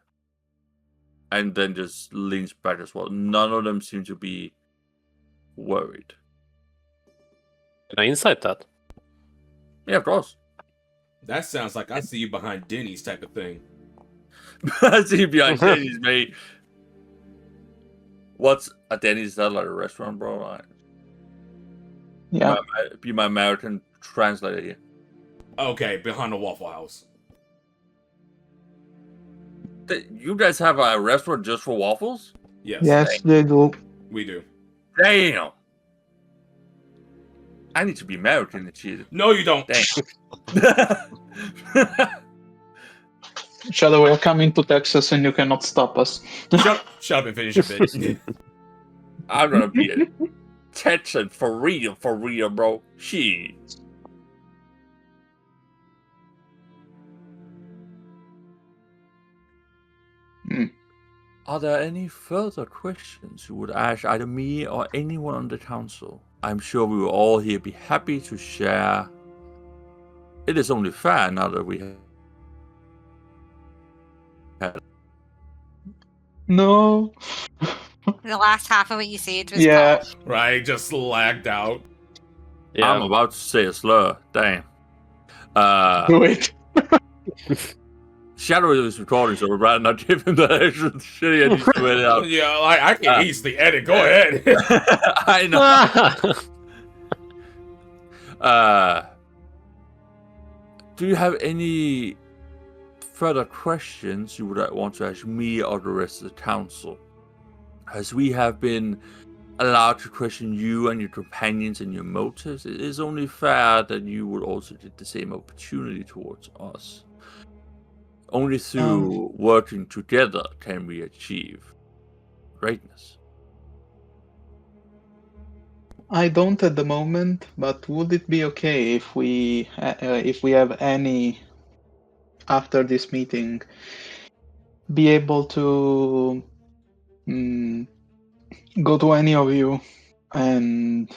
and then just leans back as well. None of them seem to be worried. Can I insight that? Yeah, of course. That sounds like I see you behind Denny's type of thing. I see behind Denny's, mate. What's a Denny's? Is that like a restaurant, bro? Yeah. Be my American translator here. Okay, behind the Waffle House. You guys have a restaurant just for waffles? Yes. Yes, they do. We do. Damn. I need to be American and shit. No, you don't. Damn. Shadow, we're coming to Texas and you cannot stop us. Shut up and finish your bit. I'm gonna be a Texan for real, bro. Shit. Are there any further questions you would ask either me or anyone on the council? I'm sure we will all here be happy to share. It is only fair now that we have. No. The last half of what you said was Yeah. cut off. Right, just lagged out. Yeah. I'm about to say a slur. Damn. Do it. Shadow is recording, so we'd rather not give him the extra shitty and he's doing it out. Yeah, like, I can easily edit. Go ahead. I know. Do you have any further questions you would want to ask me or the rest of the council? As we have been allowed to question you and your companions and your motives, it is only fair that you would also get the same opportunity towards us. Only through working together can we achieve greatness. I don't at the moment, but would it be okay if we have any after this meeting be able to go to any of you and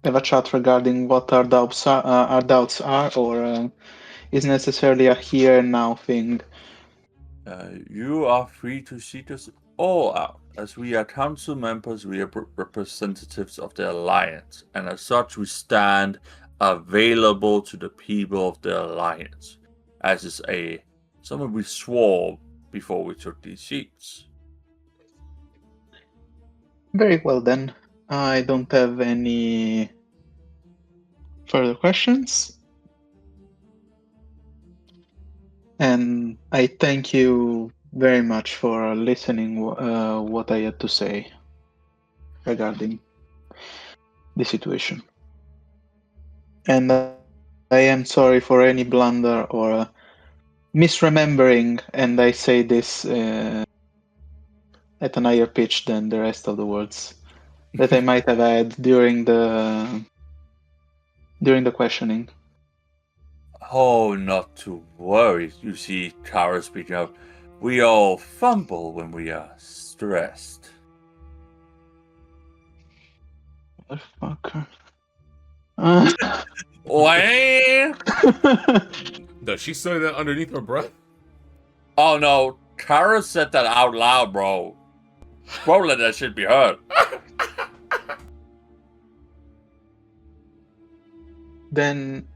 have a chat regarding what our doubts are, or is necessarily a here and now thing? You are free to seek us all out. As we are council members, we are representatives of the Alliance, and as such we stand available to the people of the Alliance, as is something we swore before we took these seats. Very well then. I don't have any further questions. And I thank you very much for listening what I had to say regarding the situation. And I am sorry for any blunder or misremembering, and I say this at an higher pitch than the rest of the words that I might have had during the questioning. Oh, not to worry. You see, Kara speaking up. We all fumble when we are stressed. Motherfucker. What? Does she say that underneath her breath? Oh no, Kara said that out loud, bro. Bro, let that shit be heard. Then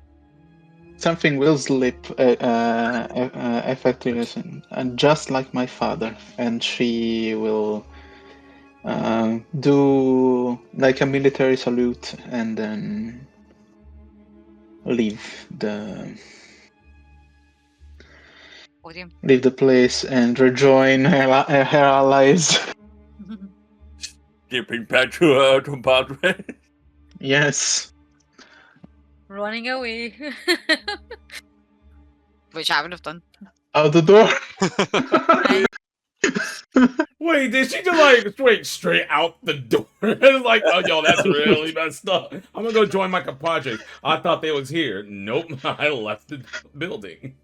something will slip effectively, and just like my father, and she will do like a military salute and then leave the Podium. leave the place and rejoin her allies. Skipping back to her compadre. Yes. Running away. Which I would have done. Out the door. Wait, did she just like straight out the door? It's like, oh, yo, that's really messed up. I'm gonna go join my compadre. I thought they was here. Nope, I left the building.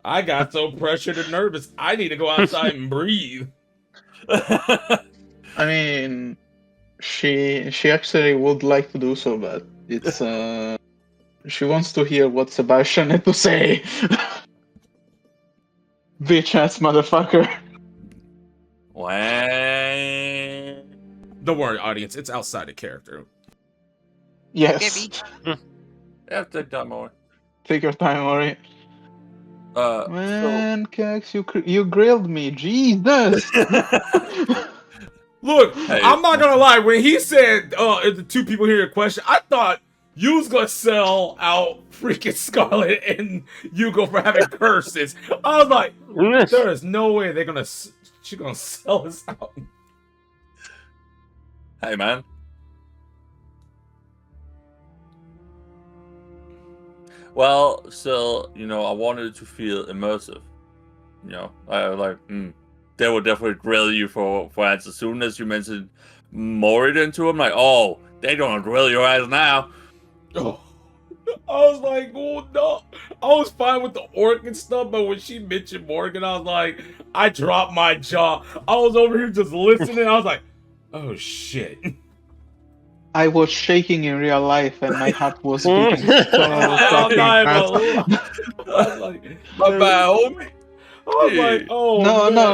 I got so pressured and nervous. I need to go outside and breathe. I mean, she actually would like to do so, but it's she wants to hear what Sebastian had to say. Bitch ass motherfucker. When... Don't worry, audience. It's outside of character. Yes. Maybe. Yeah, take that more. Take your time, Ori. Man, Kex, you grilled me. Jesus. Look, Hey. I'm not gonna lie. When he said, the two people hear your question, I thought you was gonna sell out freaking Scarlet and Hugo for having curses. I was like, there is no way she's gonna sell us out. Hey, man. Well, still, I wanted it to feel immersive. I was like, they would definitely grill you for answers. As soon as you mentioned Moradin to him, like, oh, they gonna grill your ass now. Oh. I was like, oh no. I was fine with the orc and stuff, but when she mentioned Morgan, I was like, I dropped my jaw. I was over here just listening. I was like, oh shit. I was shaking in real life and my heart was beating so fucking fast. I was like, My bad, homie. I was like, oh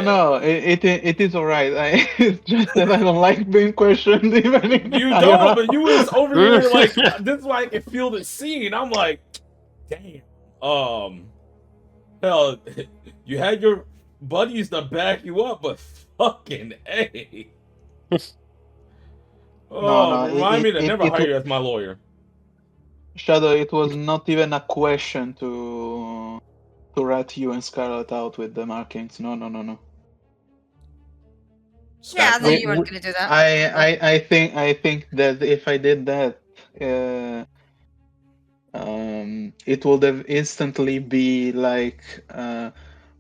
No. It is alright. It's just that I don't like being questioned even if You I don't, am. but you was over here like, this is why I can feel the scene. I'm like, damn. Hell, you had your buddies to back you up, but fucking A. No, remind me to never it hire you as my lawyer. Shadow, it was not even a question to rat you and Scarlet out with the markings. No. Yeah, I knew We- you weren't going to do that. I think that if I did that, it would have instantly be like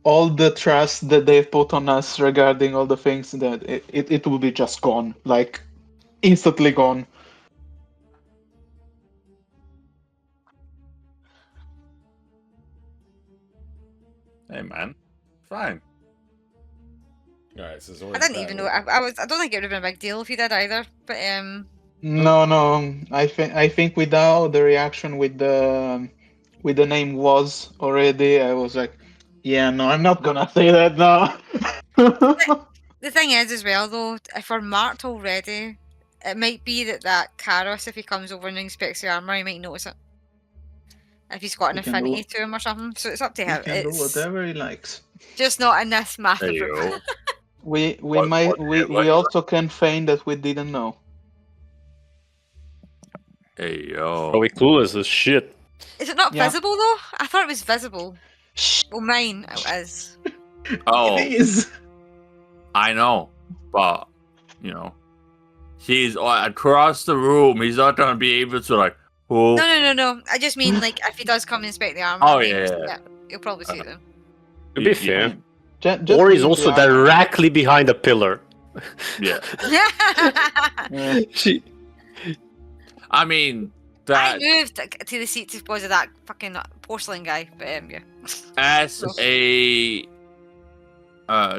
all the trust that they've put on us regarding all the things that it will be just gone, like instantly gone. Hey, man. Fine. Alright, so I didn't even know. I don't think it would have been a big deal if you did either. But No. I think without the reaction with the name was already, I was like, yeah, no, I'm not gonna say that now. the thing is, as well, though, if we're marked already, it might be that Karos, if he comes over and inspects the armor, he might notice it. If he's got an He can do affinity it. to him or something, so it's up to He him. can do It's whatever he likes. just not in this massive Hey, room. yo. We What- we also can feign that we didn't know. Hey, yo. Are we clueless as shit? Is it not Yeah. visible though? I thought it was visible. Well, mine is. Oh, It is. I know. But, he's across the room. He's not going to be able to, like, oh. No. I just mean like if he does come and inspect the armor. Oh, then yeah. you'll probably see it then. To be fair, Just or he's leave also the armor. directly behind a pillar. Yeah. Yeah. She, I mean, I that moved to the seat because of that fucking porcelain guy, but yeah. as a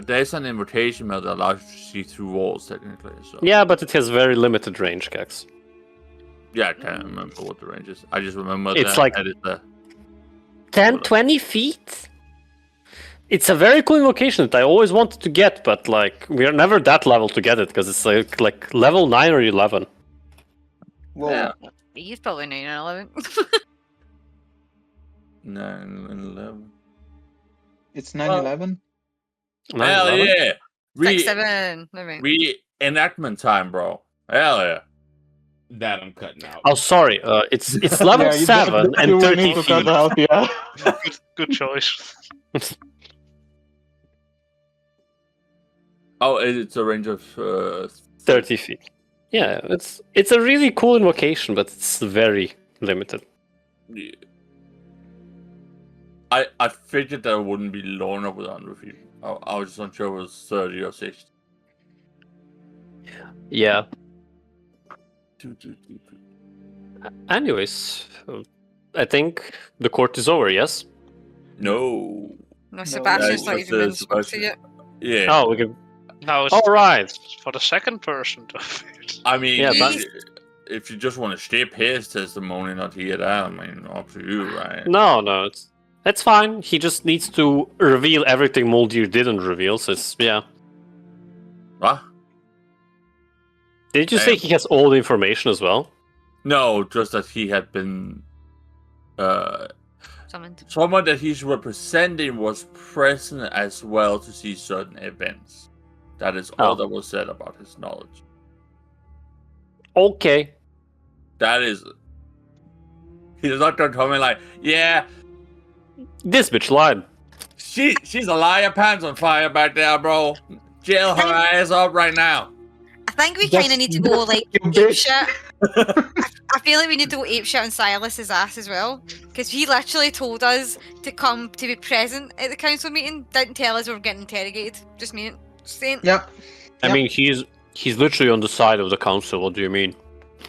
there's an invitation mail that allows you to see through walls technically. So yeah, but it has very limited range, Kex. yeah, I can't remember what the range is. I just remember It's that like- that is the 10, 20 feet? It's a very cool invocation that I always wanted to get, but like we are never that level to get it because it's like level 9 or 11. Whoa. Yeah. He's probably 9 and 11. 9 and 11. It's 9/11. Hell 11? yeah! 6, 7. I mean. Reenactment time, bro. Hell yeah! That I'm cutting out. Oh, sorry. It's level Yeah, you 7 you and will 30 need to cut feet. out, yeah. Good choice. Oh, it's a range of 30 feet. Yeah, it's a really cool invocation, but it's very limited. Yeah. I figured that it wouldn't be low enough with 100 feet. I was just unsure if it was 30 or 60. Yeah. Anyways, I think the court is over, yes? No. No, Sebastian's Yeah, not it's even been just spoken to Sebastian. yet. Yeah. Oh, we can... Now it's Alright. for the second person to I mean, Yeah, but- if you just want to strip his testimony, not hear that, I mean, up to you, right? No, That's fine. He just needs to reveal everything Moldir didn't reveal. So it's What? Did you say he has all the information as well? No, just that he had been Summoned. someone that he's representing was present as well to see certain events. That is all that was said about his knowledge. Okay. That is. He's not gonna come in like, yeah, This bitch lied. she's a liar, pants on fire back there, bro. Jail her ass up right now. I think we kind of need to go like ape shit. I feel like we need to go ape shit on Silas's ass as well, because he literally told us to come to be present at the council meeting. Didn't tell us we were getting interrogated. Just saying. Yep. I mean, he's literally on the side of the council. What do you mean?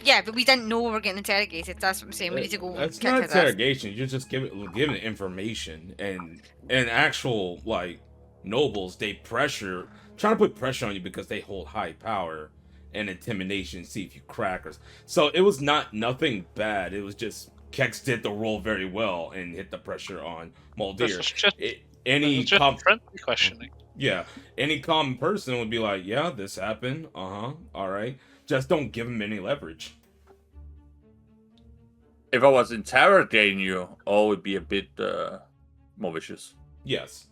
Yeah, but we didn't know we were getting interrogated. That's what I'm saying. We need to go. That's kick not his ass. interrogation. You're just giving information, and actual like nobles, they trying to put pressure on you because they hold high power and intimidation. See if you crack or so. It was nothing bad. It was just Kex did the role very well and hit the pressure on Moldir. Any friendly questioning. Yeah, any common person would be like, yeah, this happened. All right. Just don't give him any leverage. If I was interrogating you, all would be a bit more vicious. Yes.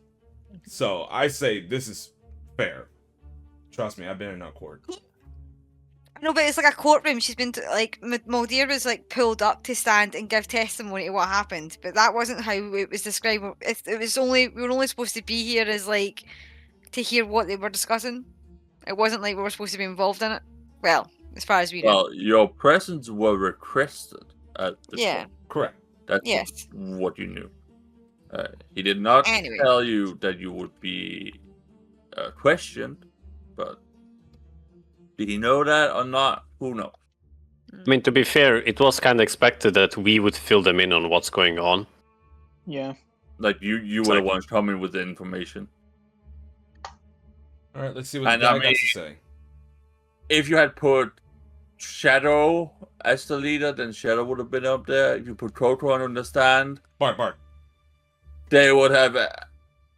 So I say this is fair. Trust me, I've been in a court. No, but it's like a courtroom. She's been like Moldir was like pulled up to stand and give testimony to what happened, but that wasn't how it was described. It was only we were only supposed to be here as like to hear what they were discussing. It wasn't like we were supposed to be involved in it. Well, as far as we know. Well, your presence were requested at the court. Correct. That's what you knew. He did not tell you that you would be questioned, but did he know that or not? Who knows? I mean, to be fair, it was kind of expected that we would fill them in on what's going on. Yeah. Like you were the one coming with the information. All right, let's see what the guy got to say. If you had put Shadow as the leader, then Shadow would have been up there. If you put Koto on the stand, Bark. they would have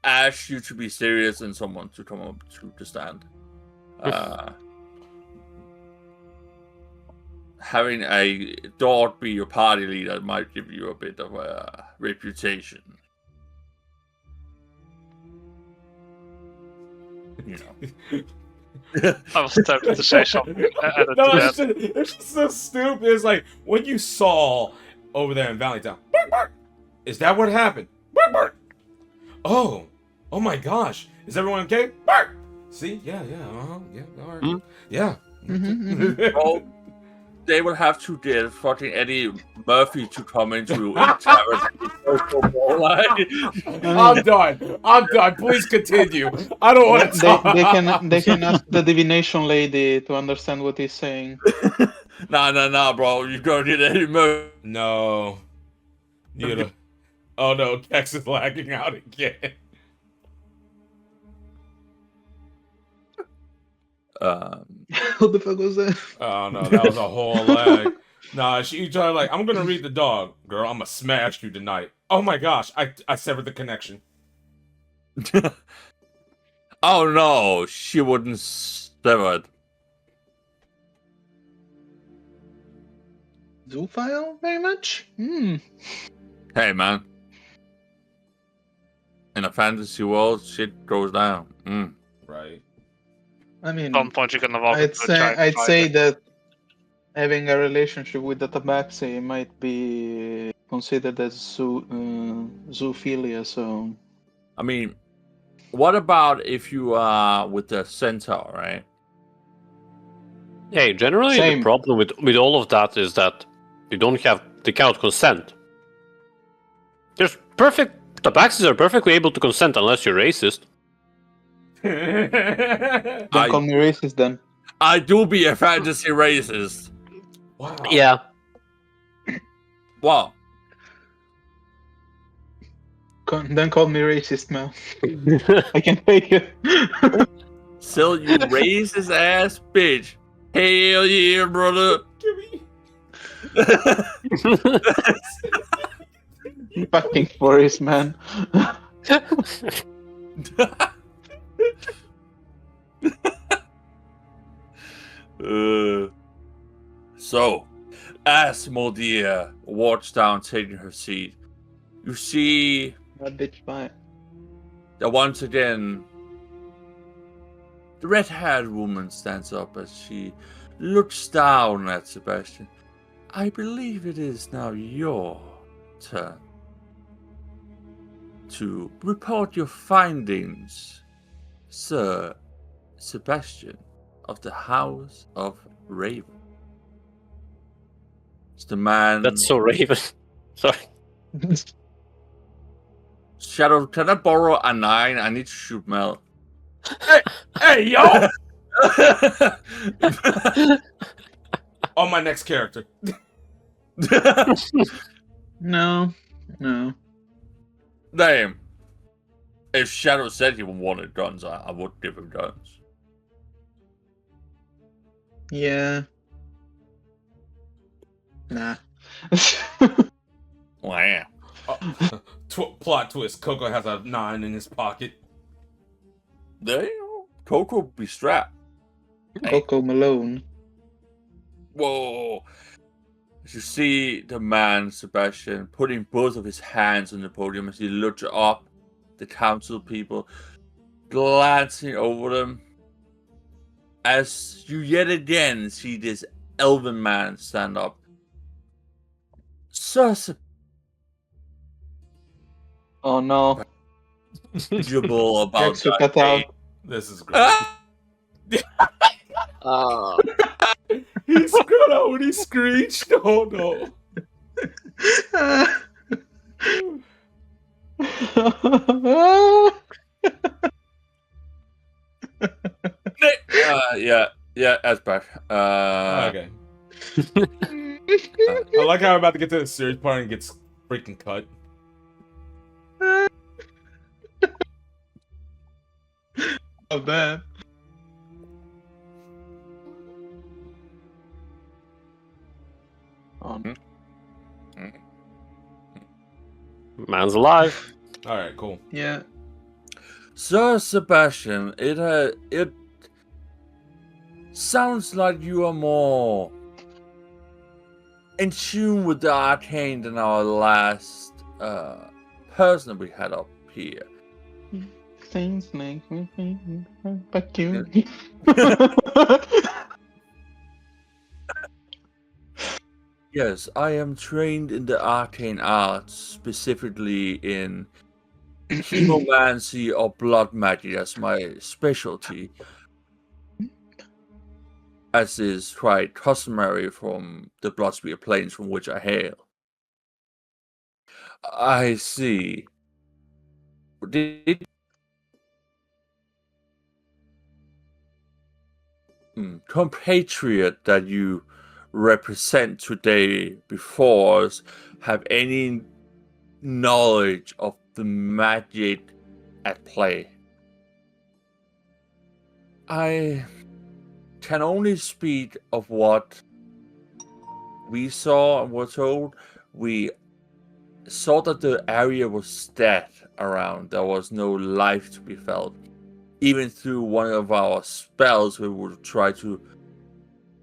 asked you to be serious and someone to come up to the stand. Having a dog be your party leader might give you a bit of a reputation. You know. I was tempted to say something. It's just so stupid. It's like when you saw over there in Valley Town. Bark. Is that what happened? Bark. Oh my gosh. Is everyone okay? Bark. See? Yeah. All right. Mm-hmm. Yeah. Well, they will have to get fucking Eddie Murphy to come into I'm done. Please continue. I don't want to talk. They can ask the divination lady to understand what he's saying. Nah, bro. You're gonna get Eddie Murphy. No. Oh no, Kex is lagging out again. What the fuck was that? Oh no, that was a whole lag. Nah, she tried like, I'm gonna read the dog. Girl, I'm gonna smash you tonight. Oh my gosh, I severed the connection. Oh no, she wouldn't sever it. Zoophile very much? Hey man. In a fantasy world, shit goes down. Right. I mean, At some point you're gonna walk I'd into a giant say spider. that having a relationship with the tabaxi might be considered as zoophilia, so... I mean, what about if you are with the centaur, right? Hey, generally Same. the problem with all of that is that they cannot consent. Tabaxis are perfectly able to consent unless you're racist. Don't call me racist then. I do be a fantasy racist. Wow. Yeah. Wow. Then call me racist, man. I can take it. Still, you racist ass bitch. Hell yeah, brother. Fucking furries, man. So, as Moldia walks down, taking her seat, you see That bitch fine. that once again, the red-haired woman stands up as she looks down at Sebastian. I believe it is now your turn to report your findings, Sir Sebastian of the House of Raven. It's the man. That's so Raven. Sorry. Shadow, can I borrow a 9? I need to shoot Mel. Hey, yo! On my next character. No. Damn. If Shadow said he wanted guns, I would give him guns. Yeah. Nah. Wow. Plot twist: Coco has a 9 in his pocket. There you go. Coco be strapped. Coco Malone. Whoa. As you see the man, Sebastian, putting both of his hands on the podium as he looks up the council people, glancing over them, as you yet again see this elven man stand up. Sir Oh no. Sebastian about Getsu cut out. This is great. Uh, He screwed out when he screeched. Oh no. Yeah, that's bad. Okay. I like how I'm about to get to the serious part and it gets freaking cut. Not bad. man's alive. All right, cool. Yeah. Sir Sebastian, it sounds like you are more in tune with the arcane than our last person we had up here. Things make me think about you. Yes, I am trained in the arcane arts, specifically in chemomancy or blood magic as my specialty, as is quite customary from the Bloodspear plains from which I hail. I see. Compatriot that you represent today before us have any knowledge of the magic at play? I can only speak of what we saw and were told. We saw that the area was dead around. There was no life to be felt. Even through one of our spells, we would try to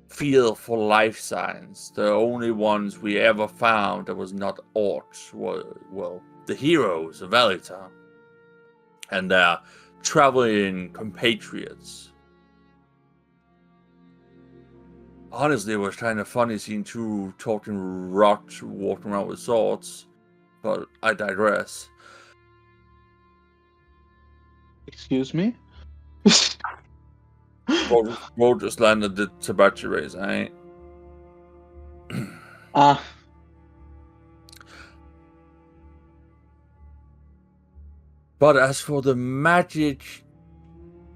feel for life signs. The only ones we ever found that was not orcs were, well, the heroes of Veliton and their traveling compatriots. Honestly, it was kind of funny seeing two talking rocks walking around with swords, but I digress. Excuse me? Roll just landed the Tabachi raise, eh? Ah. But as for the magic,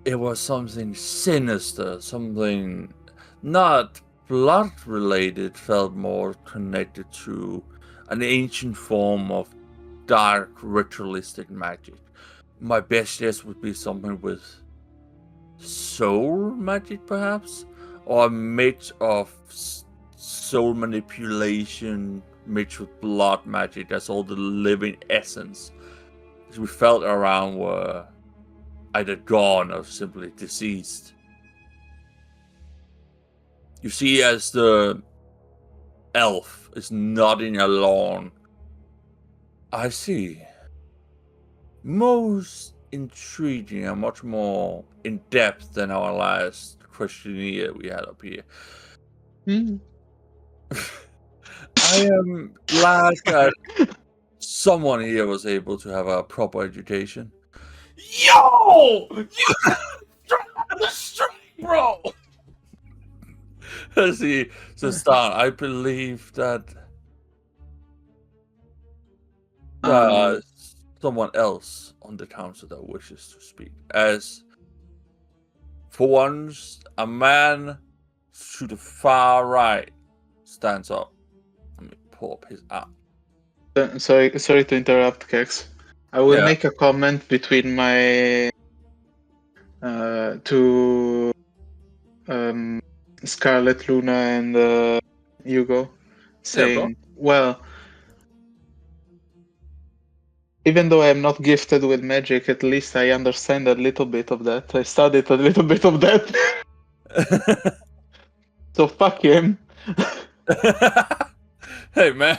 it was something sinister, something not blood related, felt more connected to an ancient form of dark ritualistic magic. My best guess would be something with soul magic, perhaps, or a mix of soul manipulation, mixed with blood magic. That's all the living essence that we felt around were either gone or simply deceased. You see, as the elf is nodding along, I see. Most intriguing and much more in depth than our last questionnaire we had up here. I am glad that someone here was able to have a proper education. Yo! You the straight, bro! As he sits down, I believe that someone else on the council that wishes to speak. As for once, a man to the far right stands up. Let me pull up his app. Sorry to interrupt, Kex. I will make a comment between my to Scarlet, Luna, and Hugo, saying, well, even though I am not gifted with magic, at least I understand a little bit of that. I studied a little bit of that. So fuck him. Hey, man.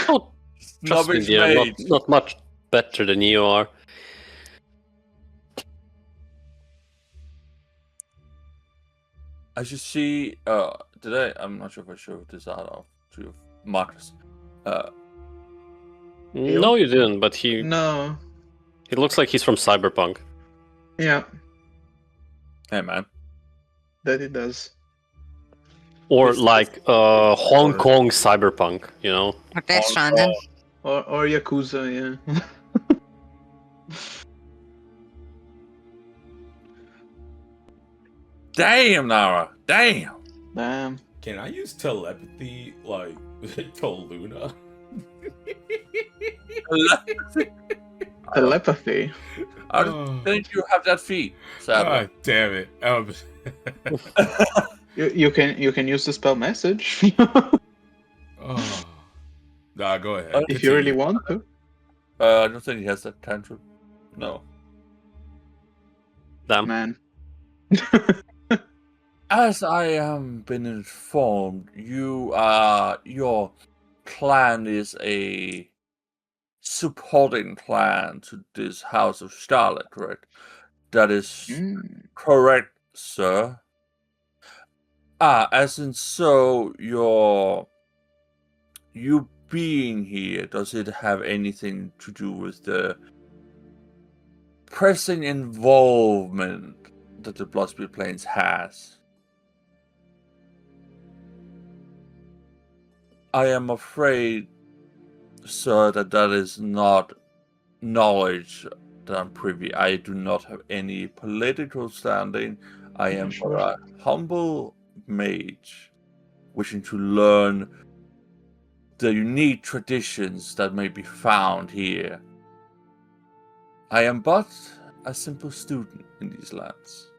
Oh, trust me, Snobbish dear, mage. not much better than you are. As you see, today, I'm not sure if I showed this out to Marcus. No, you didn't, but he looks like he's from Cyberpunk. Yeah, Hey, man. that it does. Or like Hong Kong Cyberpunk, you know? Or Death Stranding. Or Yakuza, yeah. Damn, Nara. Damn. Damn. Can I use telepathy, like, to Luna? Telepathy. I don't think you have that feat, sadly. God damn it. You can use the spell message Oh. Nah, go ahead. if you really want to. I don't think he has that tantrum. No. Damn. Man. As I am been informed, your clan is a supporting clan to this House of Starlight, correct? That is correct, sir. As in so you being here, does it have anything to do with the pressing involvement that the Bloodsplit Plains has? I am afraid, sir, that is not knowledge that I'm privy. I do not have any political standing. I am a humble mage wishing to learn the unique traditions that may be found here. I am but a simple student in these lands.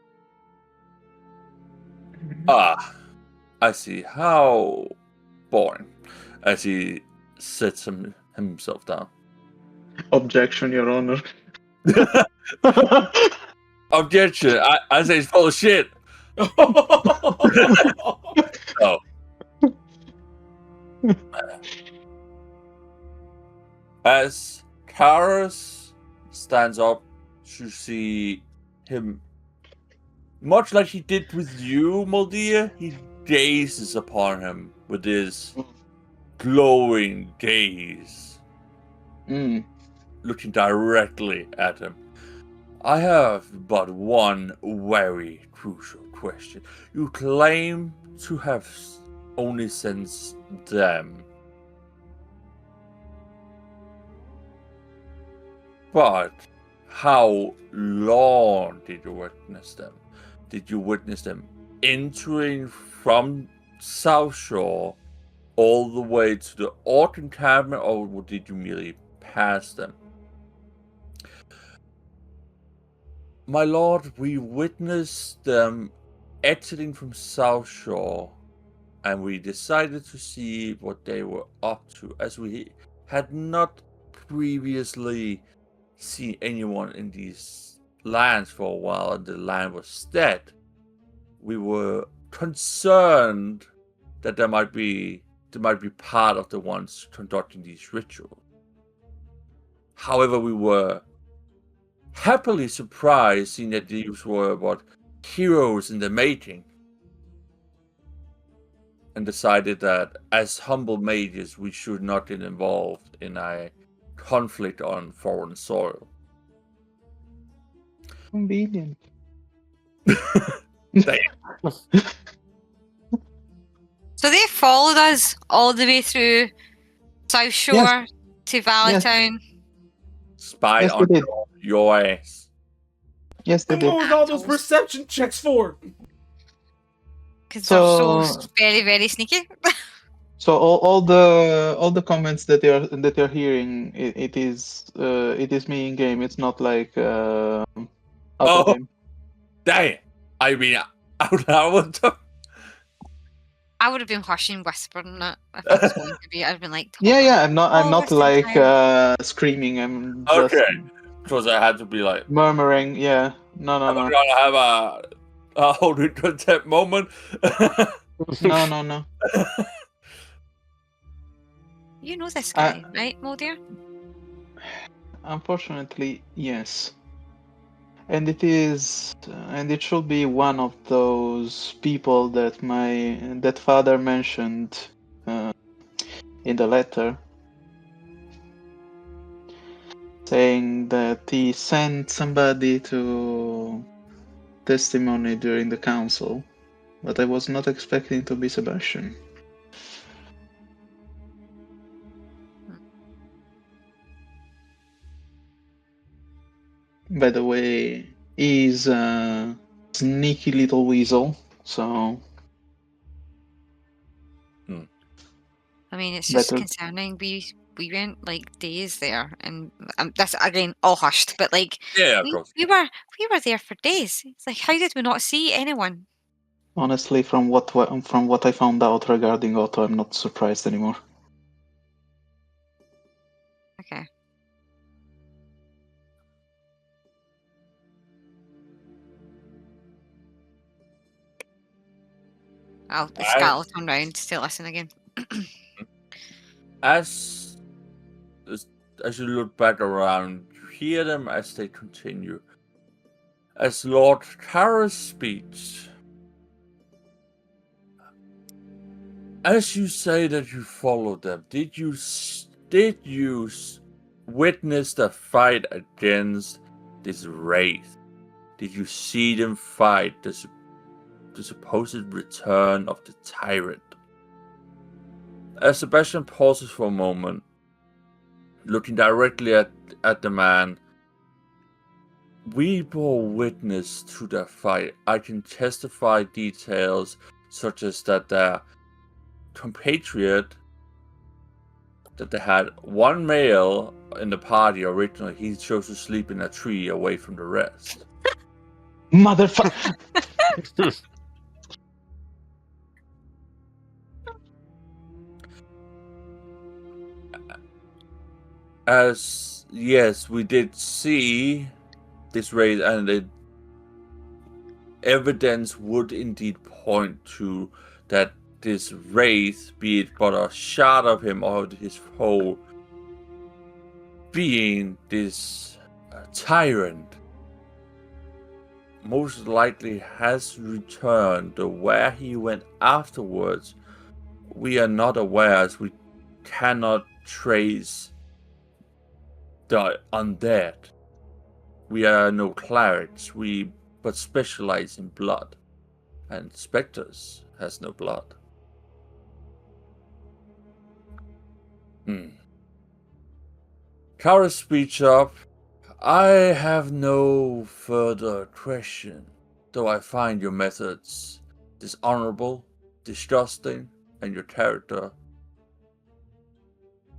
I see. How boring. As he sits himself down. Objection, Your Honor. Objection. I say it's full of shit. Oh. As Karas stands up to see him, much like he did with you, Moldia, he gazes upon him with his glowing gaze, looking directly at him. I have but one very crucial question. You claim to have only sensed them. But how long did you witness them? Did you witness them entering from South Shore all the way to the Orc encampment, or did you merely pass them? My lord, we witnessed them exiting from South Shore and we decided to see what they were up to, as we had not previously seen anyone in these lands for a while, and the land was dead. We were concerned that they might be part of the ones conducting these rituals. However, we were happily surprised seeing that these were heroes in the making, and decided that as humble mages we should not get involved in a conflict on foreign soil. Convenient. So they followed us all the way through South Shore to Valley Town. Spy Yes, on they did. your ass. Yes, they And did. what was all those Assholes. perception checks for? Because they're so So- very, very sneaky. So all the comments that you're hearing, it is me in game. It's not like out of Oh. game. Dang! I mean, out loud. I would have been hushing, whispering it if I was going to be. I'd have been like, Yeah. I'm not Oh, like listen, screaming. I'm just Okay. Because I had to be like, murmuring. Yeah. No. I'm gonna have a holding contempt moment. No. You know this guy, right, Mulder? Unfortunately, yes. And it should be one of those people that father mentioned in the letter, saying that he sent somebody to testimony during the council, but I was not expecting to be Sebastian. By the way, he's a sneaky little weasel, so I mean, it's just Better- concerning. We went like days there, and this again all hushed. But like, Yeah, of we, course. we were there for days. It's like, how did we not see anyone? honestly, from what I found out regarding Otto, I'm not surprised anymore. Okay. Oh, the skull turned round to listen again. As you look back around, you hear them as they continue. As Lord Kara's speech, as you say that you followed them, did you witness the fight against this wraith? Did you see them fight the supposed return of the tyrant? As Sebastian pauses for a moment, looking directly at the man, we bore witness to their fight. I can testify details such as that their compatriot, that they had one male in the party originally, he chose to sleep in a tree away from the rest. Motherfucker! As yes, we did see this raid, and the evidence would indeed point to that this wraith, be it but a shot of him or his whole being, this tyrant, most likely has returned. Where he went afterwards, we are not aware, as we cannot trace the undead. We are no clerics, we but specialize in blood, and specters has no blood. Kara's speech up. I have no further question, though I find your methods dishonorable, disgusting, and your character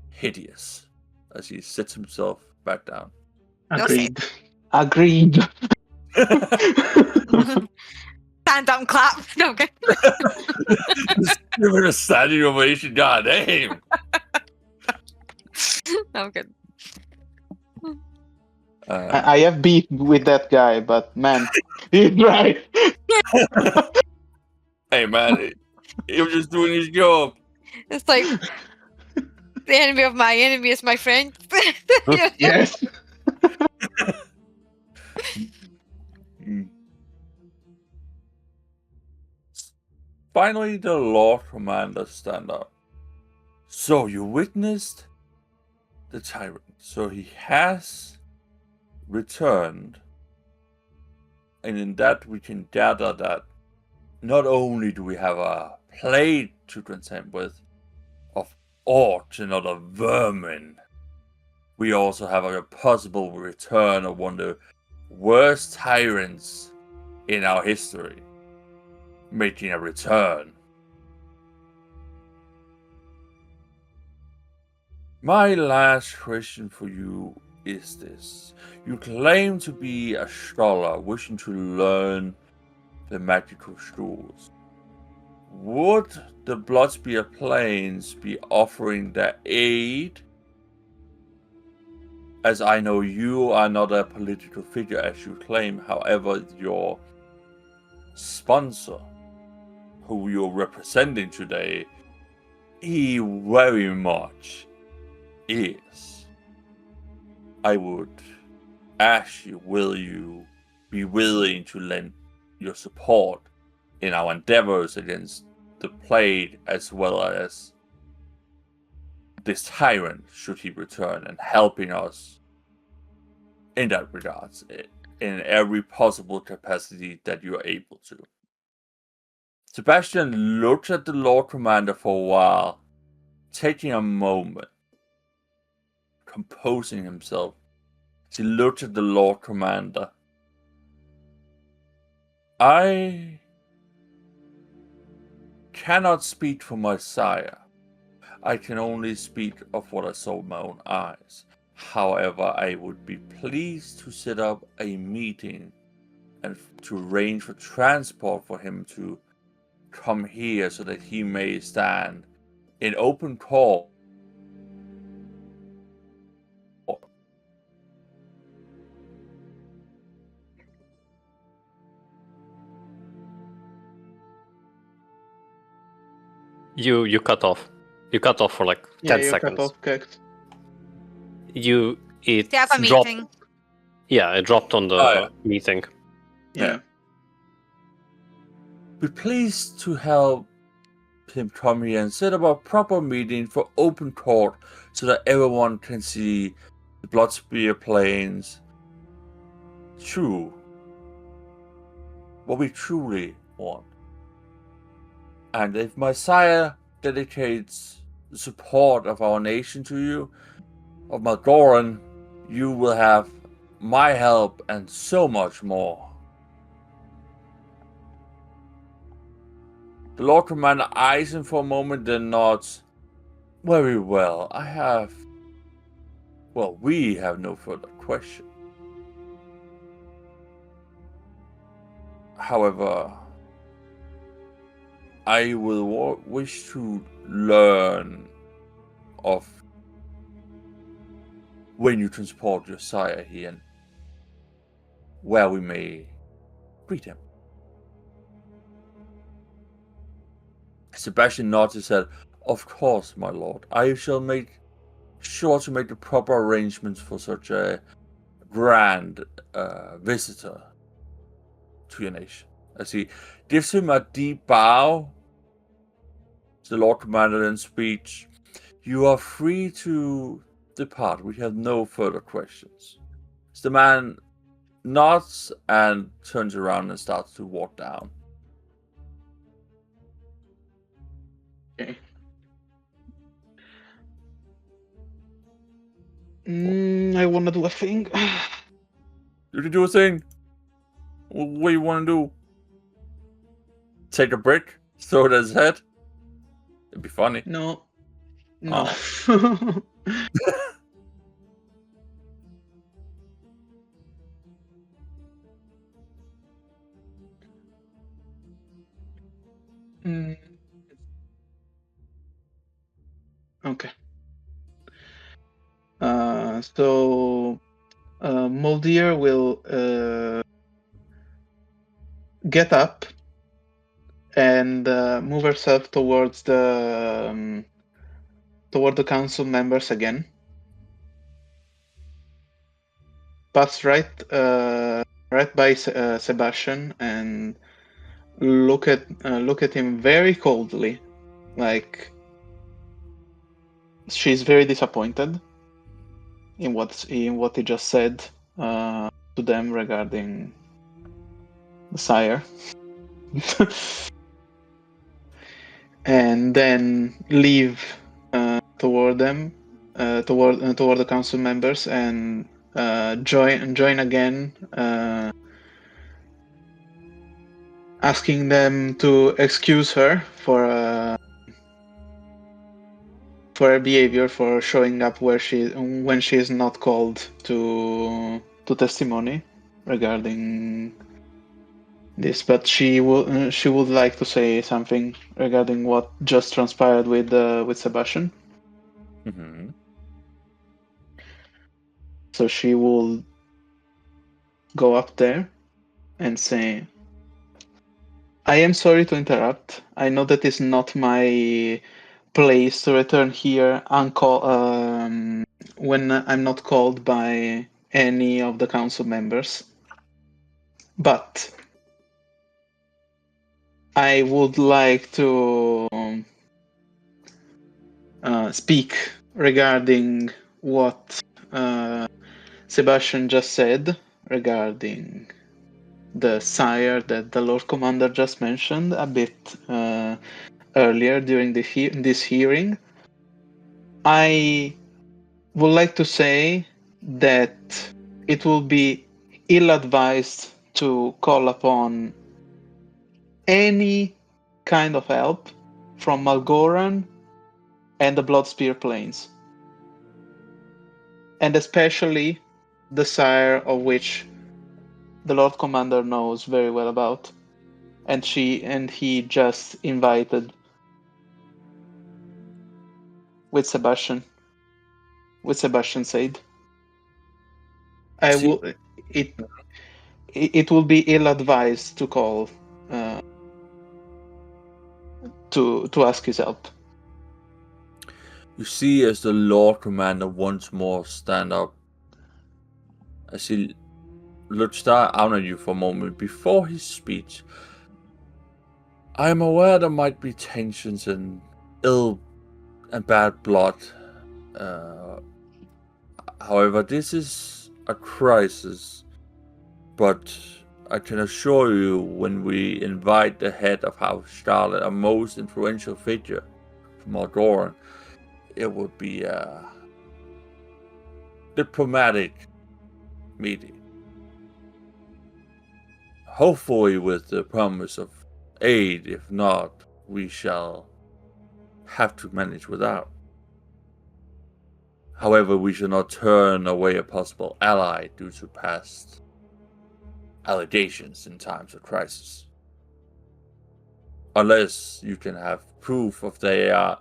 hideous, as he sits himself back down. Agreed. Agreed. Standing stand up and clap. No, okay. Just give it a standing ovation. God damn. I'm good. I have beef with that guy, but man, he's right. Hey man, he was just doing his job. It's like the enemy of my enemy is my friend. Yes. Finally, the Lord Commander stand up. So you witnessed the tyrant. So he has returned. And in that we can gather that not only do we have a plague to contend with of orcs and other vermin, we also have a possible return of one of the worst tyrants in our history, making a return. My last question for you is this. You claim to be a scholar wishing to learn the magical schools. Would the Bloodspear Plains be offering their aid? As I know you are not a political figure as you claim, however, your sponsor, who you're representing today, he very much is. I would ask you, will you be willing to lend your support in our endeavors against the plague as well as this tyrant should he return, and helping us in that regards in every possible capacity that you are able to. Sebastian looked at the Lord Commander for a while, taking a moment, composing himself. He looked at the Lord Commander. I cannot speak for my sire. I can only speak of what I saw with my own eyes. However, I would be pleased to set up a meeting and to arrange for transport for him to come here so that he may stand in open court. You cut off. You cut off for like 10 you seconds. cut off Kex. It To have a dropped. meeting. Yeah, it dropped on the Oh, meeting. Yeah. Be pleased to help him come here and set up a proper meeting for open court so that everyone can see the Bloodspear Plains true. What we truly want. And if my sire dedicates the support of our nation to you, of Malgoran, you will have my help and so much more. The Lord Commander eyes him for a moment, then nods. Very well, we have no further question. However, I will wish to learn of when you transport your sire here and where we may greet him. Sebastian nods his head. Of course, my lord. I shall make sure to make the proper arrangements for such a grand visitor to your nation. As he gives him a deep bow, the Lord Commander then speaks. You are free to depart. We have no further questions. As the man nods and turns around and starts to walk down. Okay. I wanna do a thing. You can do a thing. What do you want to do? Take a brick, throw it at his head? It'd be funny. No. Okay. So Moldier will get up and move herself towards toward the council members again. Pass right by Sebastian and look at him very coldly, like she's very disappointed in what he just said to them regarding the sire. And then leave toward them, toward the council members, and join again, asking them to excuse her for her behavior, for showing up when she is not called to testimony regarding this. But she would like to say something regarding what just transpired with Sebastian. Mm-hmm. So she will go up there and say, I am sorry to interrupt. I know that is not my place to return here when I'm not called by any of the council members. But I would like to speak regarding what Sebastian just said regarding the sire that the Lord Commander just mentioned a bit earlier during this hearing. I would like to say that it will be ill-advised to call upon any kind of help from Malgoran and the Bloodspear Plains, and especially the sire of which the Lord Commander knows very well about, and he just invited with Sebastian's aid. It will be ill-advised to call to ask his help. You see, as the Lord Commander once more stand up, as he looks down at you for a moment before his speech. I am aware there might be tensions and ill and bad blood. However, this is a crisis, but I can assure you, when we invite the head of House Charlotte, a most influential figure from Malgoran, it would be a diplomatic meeting. Hopefully with the promise of aid. If not, we shall have to manage without. However, we should not turn away a possible ally due to past allegations in times of crisis. Unless you can have proof of they are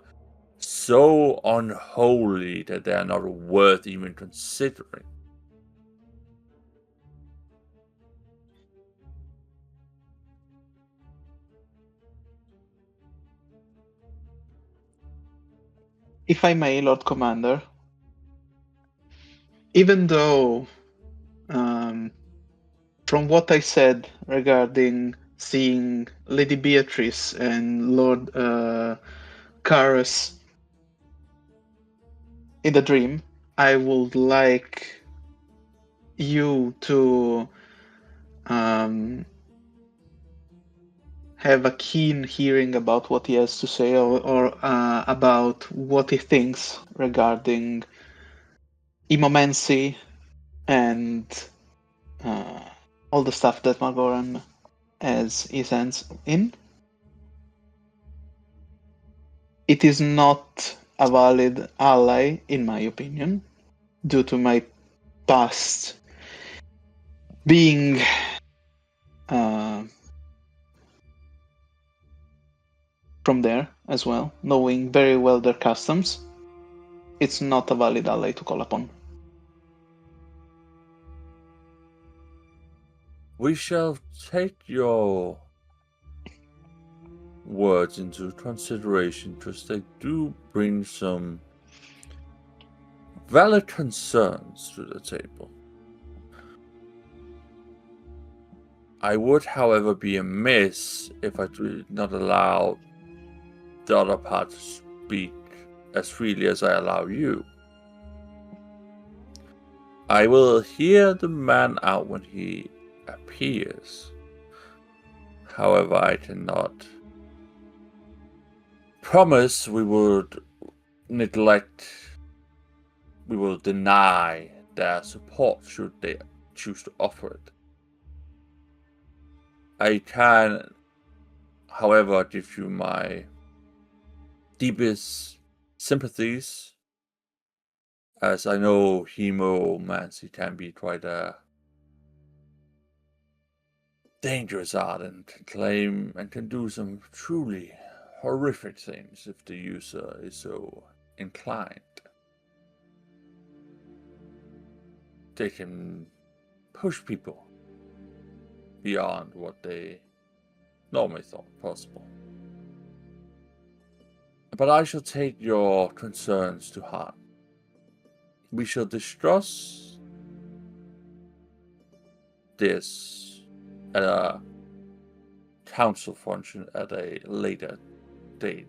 so unholy that they are not worth even considering. If I may, Lord Commander, even though from what I said regarding seeing Lady Beatrice and Lord Carus in the dream, I would like you to have a keen hearing about what he has to say, or about what he thinks regarding Immomancy and all the stuff that Malgoran has his hands in. It is not a valid ally, in my opinion, due to my past being from there as well, knowing very well their customs, it's not a valid ally to call upon. We shall take your words into consideration, because they do bring some valid concerns to the table. I would, however, be amiss if I did not allow the other part to speak as freely as I allow you. I will hear the man out when he appears. However, I cannot promise we would deny their support should they choose to offer it. I can, however, give you my deepest sympathies, as I know hemomancy can be quite a dangerous art and can claim and can do some truly horrific things if the user is so inclined. They can push people beyond what they normally thought possible. But I shall take your concerns to heart. We shall discuss this at a council function at a later date.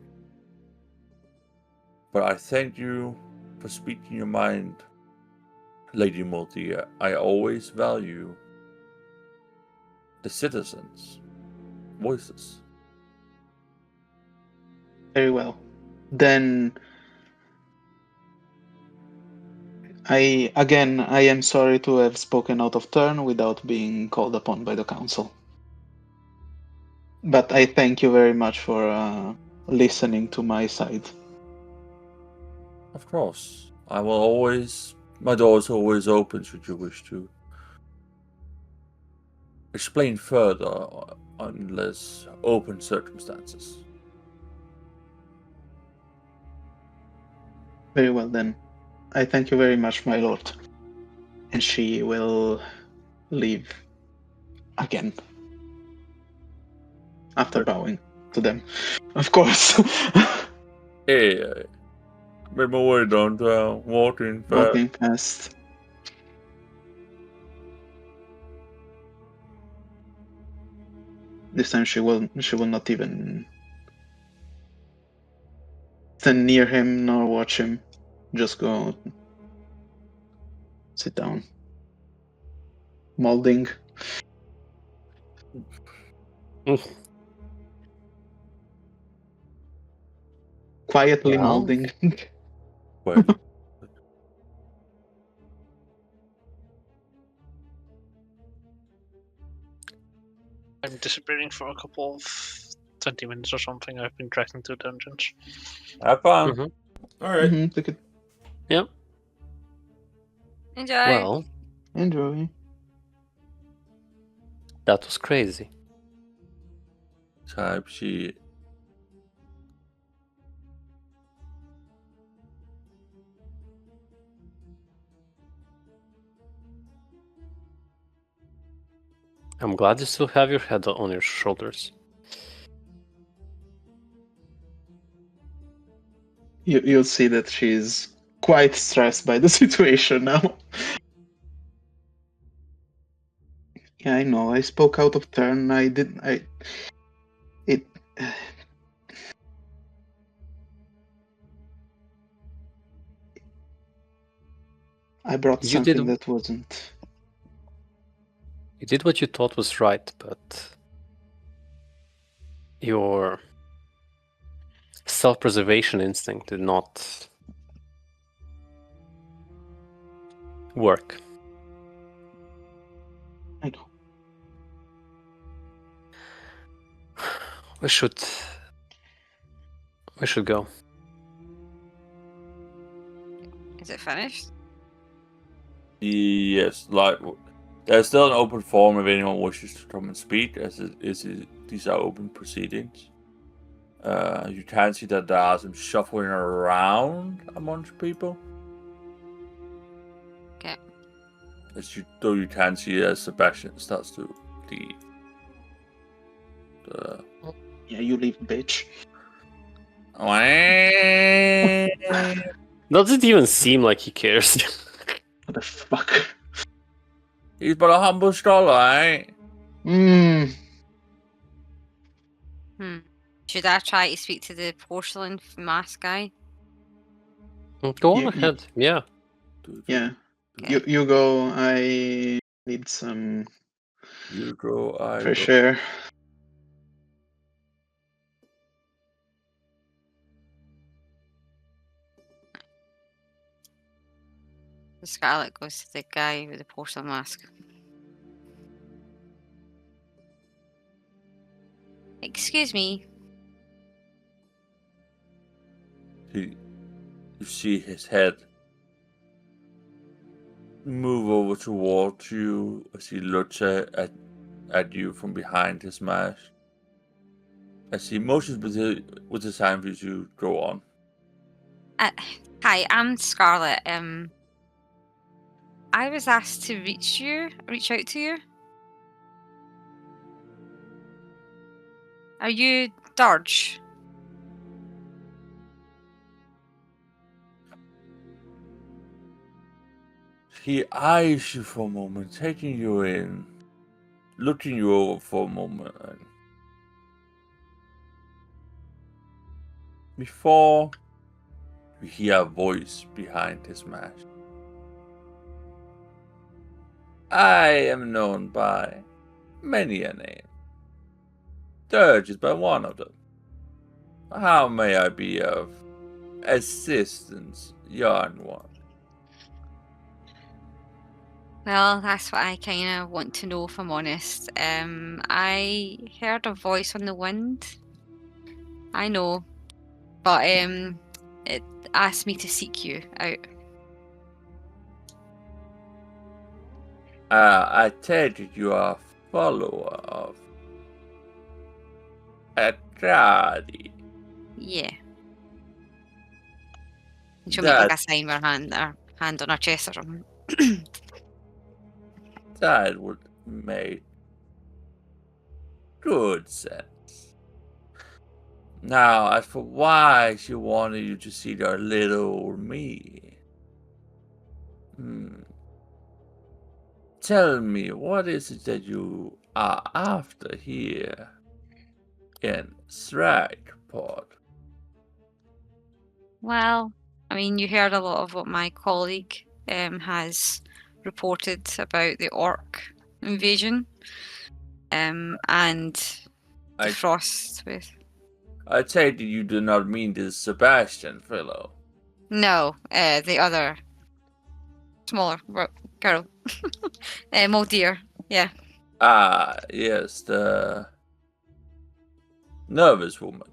But I thank you for speaking your mind, Lady Multia. I always value the citizens' voices. Very well. Then I am sorry to have spoken out of turn without being called upon by the council. But I thank you very much for listening to my side. Of course. I will always... My door is always open should you wish to explain further unless open circumstances. Very well then. I thank you very much, my lord. And she will leave again. After bowing to them. Of course. Hey, make my way downtown, walking fast. Walking past. This time she will not even stand near him nor watch him. Just go sit down. Molding. Quietly Well. molding. Wait. I'm disappearing for a couple of 20 minutes or something. I've been tracking through dungeons. Have fun. Mhm. All right. Mhm, take it. Enjoy. Well, Enjoy. that was crazy. Type sheet. I'm glad you still have your head on your shoulders. You'll see that she's quite stressed by the situation now. Yeah, I know. I spoke out of turn. I brought You something did- that wasn't. You did what you thought was right, but your self-preservation instinct did not work. I know. We should go. Is it finished? Yes, like there's still an open forum if anyone wishes to come and speak, these are open proceedings. You can see that there are some shuffling around amongst people. Okay. Though you can see as Sebastian starts to leave. Yeah, you leave, bitch. Doesn't even seem like he cares. What the fuck? He's but a humble scholar, eh? Hmm. Should I try to speak to the porcelain mask guy? Go on You- ahead. Yeah. Yeah. Okay. You go. I need some You go, I fresh go. air. The Scarlet goes to the guy with the porcelain mask. Excuse me. You see his head move over towards you as he looks at you from behind his mask. As he motions with his hand for you to go on. Hi, I'm Scarlet. I was asked to reach out to you. Are you Durge? He eyes you for a moment, taking you in, looking you over for a moment. And before you hear a voice behind his mask. I am known by many a name. Dirge is but one of them. How may I be of assistance, young one? Well, that's what I kind of want to know, if I'm honest. I heard a voice on the wind. I know, but it asked me to seek you out. I take it you are a follower of Aedrenial. Yeah. And she'll make like a That, sign with her hand on her chest or something. that would make good sense. Now, as for why she wanted you to see their little me, tell me, what is it that you are after here in Strikeport? Well, I mean, you heard a lot of what my colleague has reported about the orc invasion, and the I- frost with. I take it you do not mean this Sebastian fellow. No, the other smaller girl, Moldier. Yeah, Ah, yes, the nervous woman.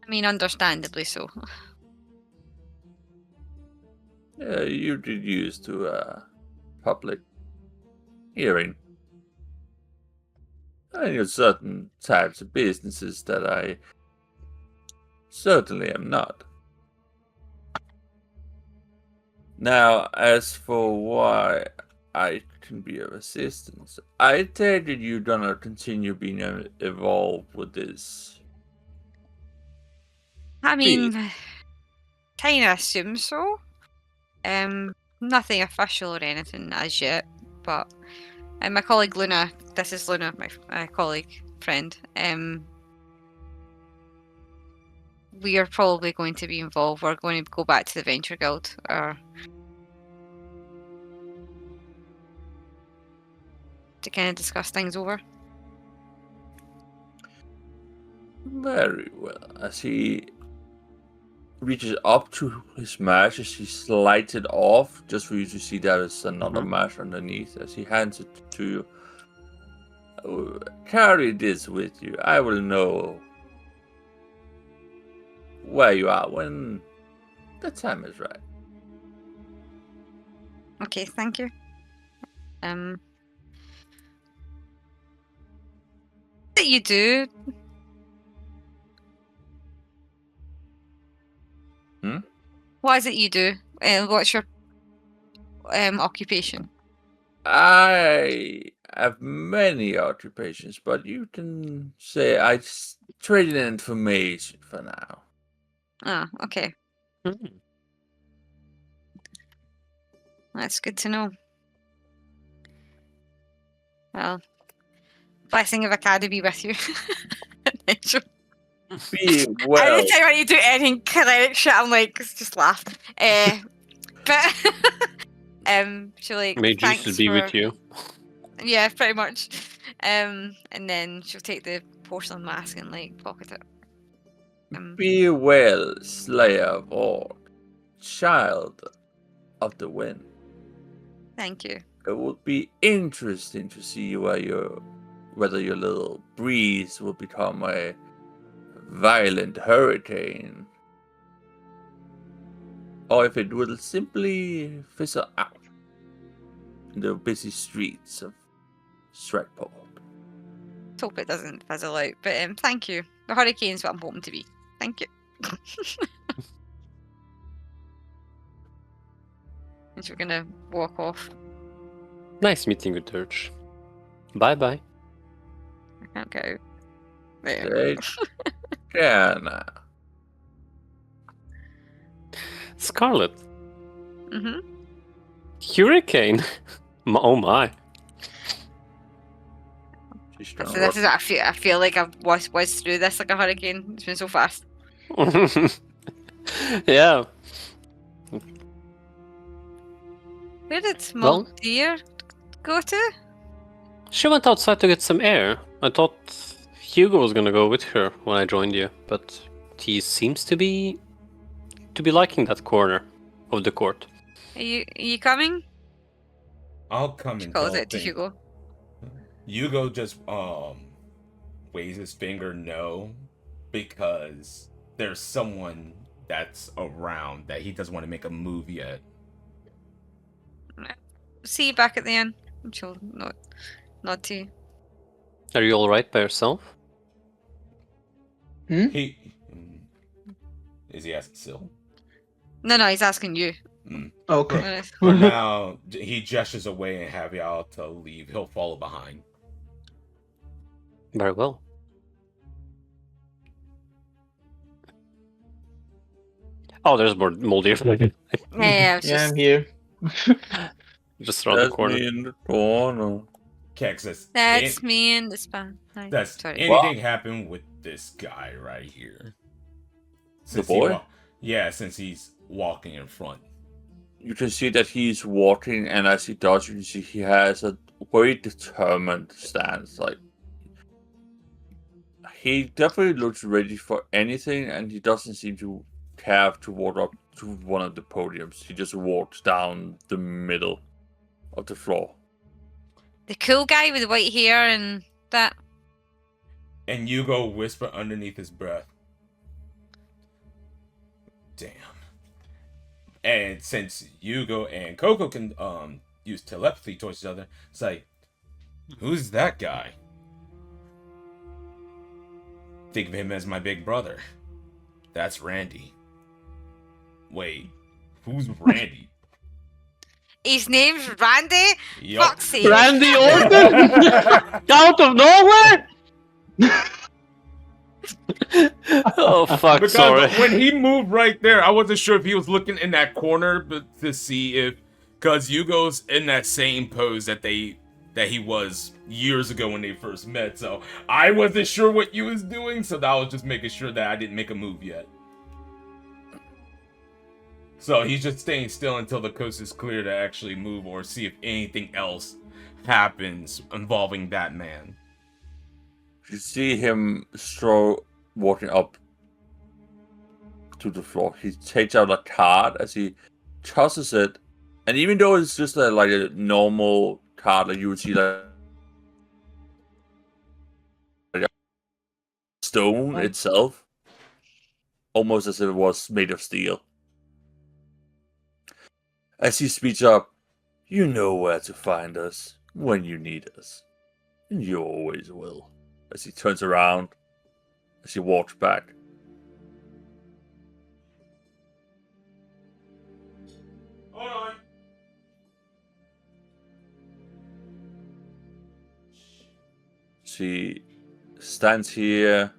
I mean, understandably so. You did used to public hearing. I know certain types of businesses that I certainly am not. Now, as for why I can be of assistance, I take it you do not continue being involved with this. I mean, kind of assume so. Nothing official or anything as yet, but my colleague Luna, this is Luna, my colleague friend. We are probably going to be involved. We're going to go back to the Venture Guild, or to kind of discuss things over. Very well. As he reaches up to his mash, as he slides it off, just for you to see there is another mash underneath, as he hands it to you. Oh, carry this with you. I will know where you are when the time is right. Okay, thank you. What you do? What is it you do? What's your occupation? I have many occupations, but you can say I trade in information for now. Ah, okay. Hmm. That's good to know. Well, blessing of Academy with you. Be well. Anytime when you do anything cleric shit, I'm like, just laugh. But she'll like, May thanks Jesus be for... with you. Yeah, pretty much. And then she'll take the porcelain mask and like pocket it. Be well, Slayer of Orc, child of the wind. Thank you. It would be interesting to see whether your little breeze will become a violent hurricane, or if it will simply fizzle out in the busy streets of Stratport. Let's hope it doesn't fizzle out. But thank you. The hurricane's what I'm hoping to be. Thank you. And so we're gonna walk off. Nice meeting you, Dirge. Bye-bye. I can't go. There. Take care now. Scarlet. Mm-hmm. Hurricane. Oh my. She's trying So to this is what I feel like I've whizzed through this like a hurricane. It's been so fast. Yeah. Where did Well- Maldeer go to? She went outside to get some air. I thought Hugo was gonna go with her when I joined you, but he seems to be liking that corner of the court. Are you coming? I'll come She and calls tell it to things. Hugo. Hugo just waves his finger no, because there's someone that's around that he doesn't want to make a move yet. See you back at the end. She'll nod to you. Are you alright by yourself? He is he asking Syl? No, he's asking you. Okay. For now, he gestures away and have y'all to leave. He'll follow behind. Very well. Oh, there's more Moldier. Yeah, it's Yeah, just, I'm here. Just around the That's corner. me in the corner. Keck says, that's me in the span. Does Sorry. anything happen with this guy right here? Since he boy? yeah, since he's walking in front. You can see that he's walking, and as he does, you can see he has a very determined stance. Like, he definitely looks ready for anything, and he doesn't seem to have to walk up to one of the podiums. He just walks down the middle of the floor. The cool guy with the white hair and that. And Hugo whisper underneath his breath. Damn. And since Hugo and Coco can use telepathy towards each other, it's like, who's that guy? Think of him as my big brother. That's Randy. Wait, who's Randy? His name's Randy. Yup. Fuck's sake. Randy Orton? Out of nowhere? Oh fuck! Because Sorry. when he moved right there, I wasn't sure if he was looking in that corner, but to see if, because Hugo's in that same pose that he was years ago when they first met. So I wasn't sure what you was doing, so I was just making sure that I didn't make a move yet. So he's just staying still until the coast is clear to actually move or see if anything else happens involving that man. You see him walking up to the floor. He takes out a card as he tosses it, and even though it's just like a normal card, like you would see like stone itself, almost as if it was made of steel. As he speaks up, you know where to find us when you need us, and you always will. As he turns around, as he walks back. he stands here,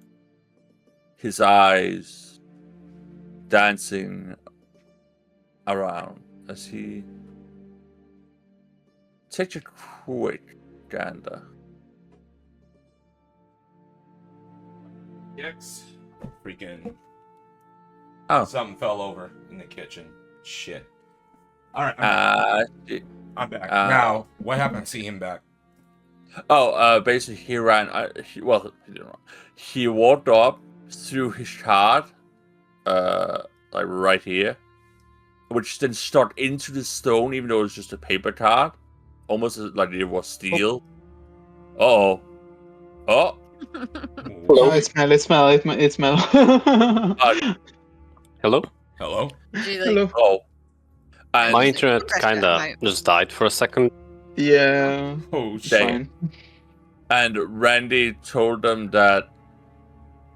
his eyes dancing around as he takes a quick gander. Yes. Freaking. Oh. Something fell over in the kitchen. Shit. Alright, I'm back. Now, what happened? I see him back. Basically he ran. He didn't run. He walked up through his card, like right here, which then stuck into the stone, even though it was just a paper card, almost like it was steel. Oh. Oh, it smell. Hello? Hello? Hello. Oh. And My internet Press that kinda out. just died for a second. Yeah, Oh, shit. Dang. fine. And Randy told them that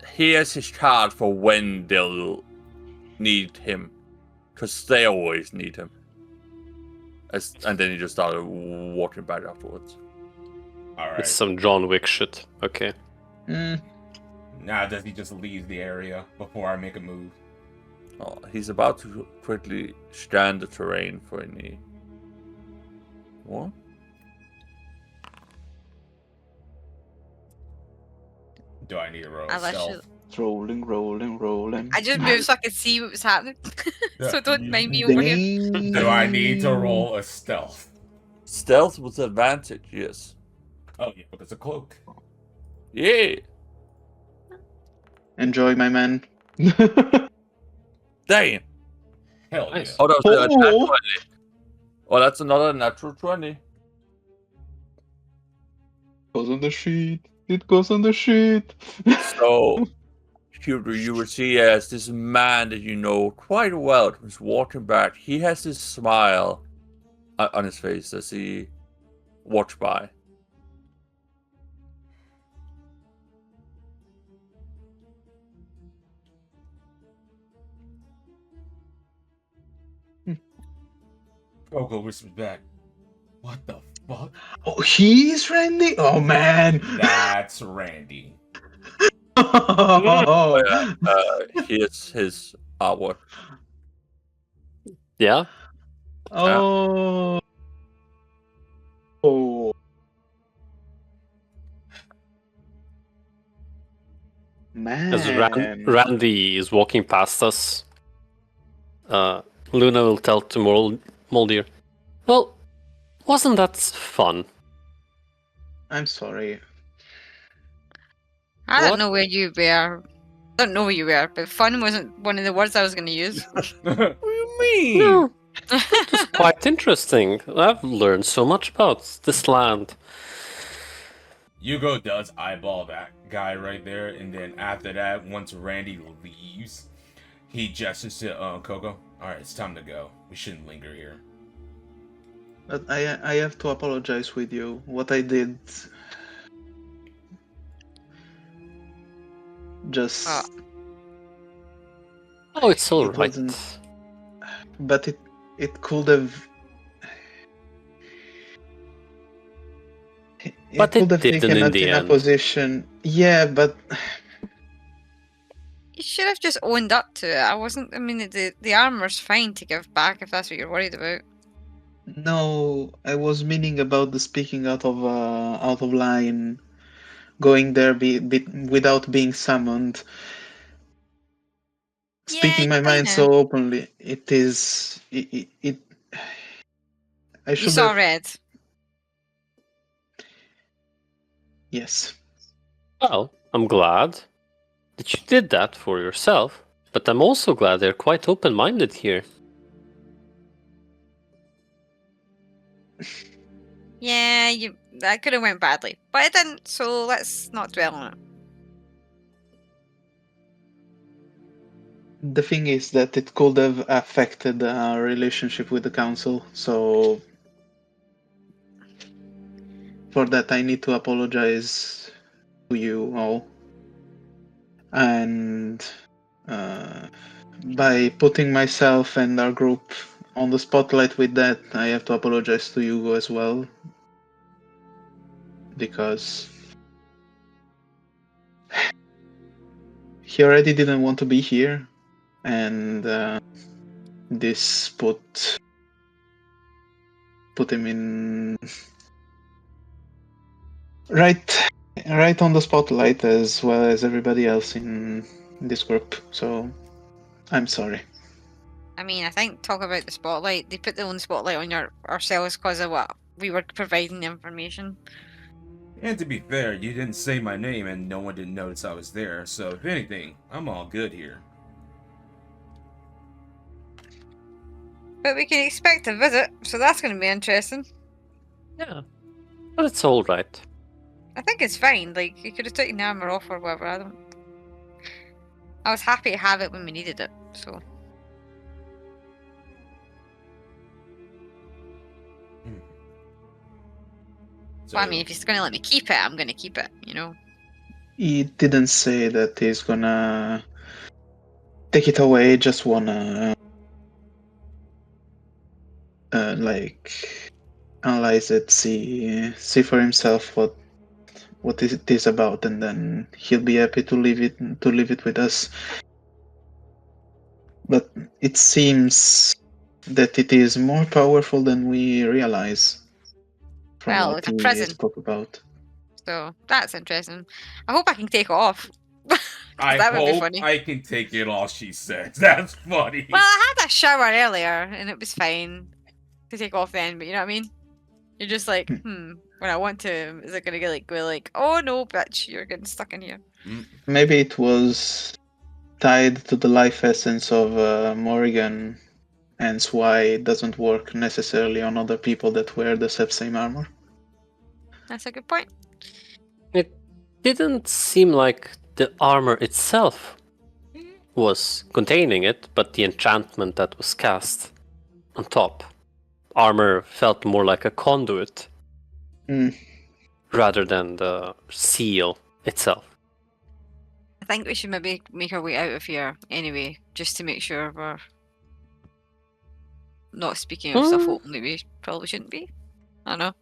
here's his card for when they'll need him, because they always need him. And then he just started walking back afterwards. Alright. It's some John Wick shit. Okay. Now, does he just leave the area before I make a move? Oh, he's about to quickly scan the terrain for any. What? Do I need to roll I stealth? Rolling. I just moved so I could see what was happening. So don't mind me Dang. over here. Do I need to roll a stealth? Stealth with advantage, yes. Oh, yeah, but it's a cloak. Yeah. Enjoy, my man. Damn. Hell Nice. yeah. Oh, that was a nat 20. Oh. Oh, that's another natural 20. Goes on the sheet. It goes on the sheet. So, you will see as this man that you know quite well is walking back. He has this smile on his face as he walks by. Coco whispers back. What the fuck? Oh, he's Randy? Oh, man. That's Randy. Oh, Here's his artwork. Yeah? Oh. Oh. Man. As Randy is walking past us, Luna will tell to Moldir, well, wasn't that fun? I'm sorry. I What? don't know where you were. I don't know where you were, but fun wasn't one of the words I was going to use. What do you mean? No, it was quite interesting. I've learned so much about this land. Hugo does eyeball that guy right there, and then after that, once Randy leaves, he gestures to Coco. Alright, it's time to go. We shouldn't linger here. But I have to apologize with you. What I did just Oh, it's all It right. wasn't- but it could have But it could have didn't taken in us the in a end. position. Yeah, but You should have just owned up to it. I mean, the armor's fine to give back if that's what you're worried about. no, I was meaning about the speaking out of line, going there without being summoned. Speaking my mind kinda. so openly, it is it. I You should saw have. red. Yes. Well, I'm glad that you did that for yourself, but I'm also glad they're quite open-minded here. Yeah, that could have went badly, but it didn't. So let's not dwell on it. The thing is that it could have affected our relationship with the council, so for that I need to apologize to you all. And by putting myself and our group on the spotlight with that, I have to apologize to you as well. Because he already didn't want to be here, and this put him in right on the spotlight as well as everybody else in this group. So I'm sorry. I mean, I think talk about the spotlight. They put their own spotlight on ourselves because of what we were providing the information. And to be fair, you didn't say my name and no one didn't notice I was there, so if anything, I'm all good here. But we can expect a visit, so that's going to be interesting. Yeah. But it's alright. I think it's fine. Like, you could have taken the armor off or whatever. I was happy to have it when we needed it, so. So, Well, I mean, if he's going to let me keep it, I'm going to keep it, you know? He didn't say that he's gonna take it away. Just wanna like analyze it, see for himself what it is about, and then he'll be happy to leave it with us. But it seems that it is more powerful than we realize from Well, what it's a he prison. spoke about. So, that's interesting. I hope I can take it off. I that would be hope funny. I can take it all, she says. That's funny. Well, I had a shower earlier, and it was fine to take off then, but you know what I mean? You're just like, when I want to, is it going to go like, oh no, bitch, you're getting stuck in here. Maybe it was tied to the life essence of Morrigan, hence why it doesn't work necessarily on other people that wear the same armor. That's a good point. It didn't seem like the armor itself was containing it, but the enchantment that was cast on top. Armor felt more like a conduit rather than the seal itself. I think we should maybe make our way out of here anyway, just to make sure we're not speaking of stuff openly we probably shouldn't be. I don't know.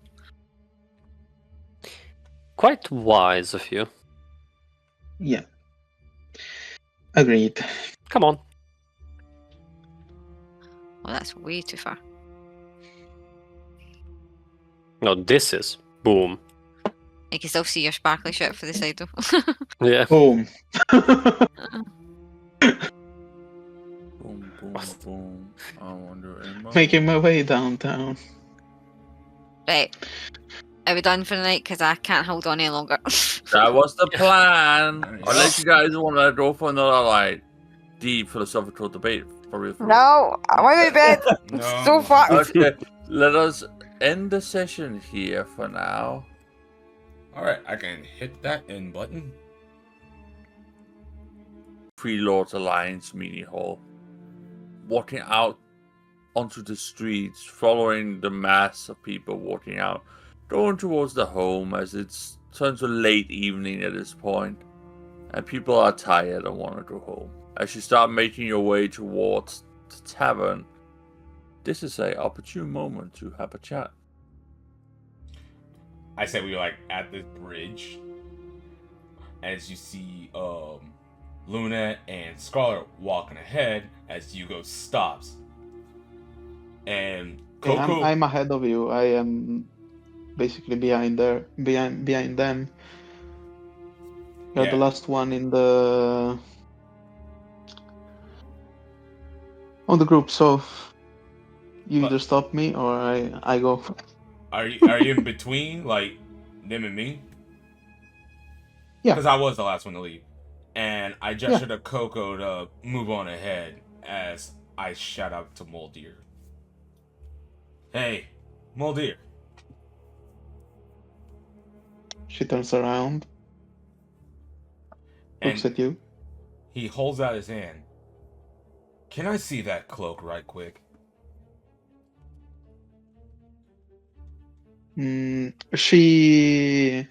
Quite wise of you. Yeah. Agreed. Come on. Well, that's way too far. No, this is. Boom. You can still see your sparkly shit for the side though. Yeah. Boom. Boom, boom, boom. I wonder. Making my way downtown. Right. Are we done for the night? Because I can't hold on any longer. That was the plan. Unless you guys want to go for another like deep philosophical debate, for real. No, I want to bed. No. So far. Okay, let us end the session here for now. Alright, I can hit that end button. Free Lords Alliance meeting hall. Walking out onto the streets, following the mass of people walking out, going towards the home as it's turned to late evening at this point, and people are tired and want to go home. As you start making your way towards the tavern, this is an opportune moment to have a chat. I said we were like at this bridge. As you see Luna and Scarlet walking ahead as Hugo stops. And Coco I'm ahead of you. I am basically behind them. You're Yeah. the last one on the group, so you either stop me or I go. Are you in between, like them and me? Yeah. Because I was the last one to leave, and I gestured to Coco to move on ahead as I shout out to Moldir. Hey, Moldir. She turns around, looks And at you. he holds out his hand. Can I see that cloak right quick? She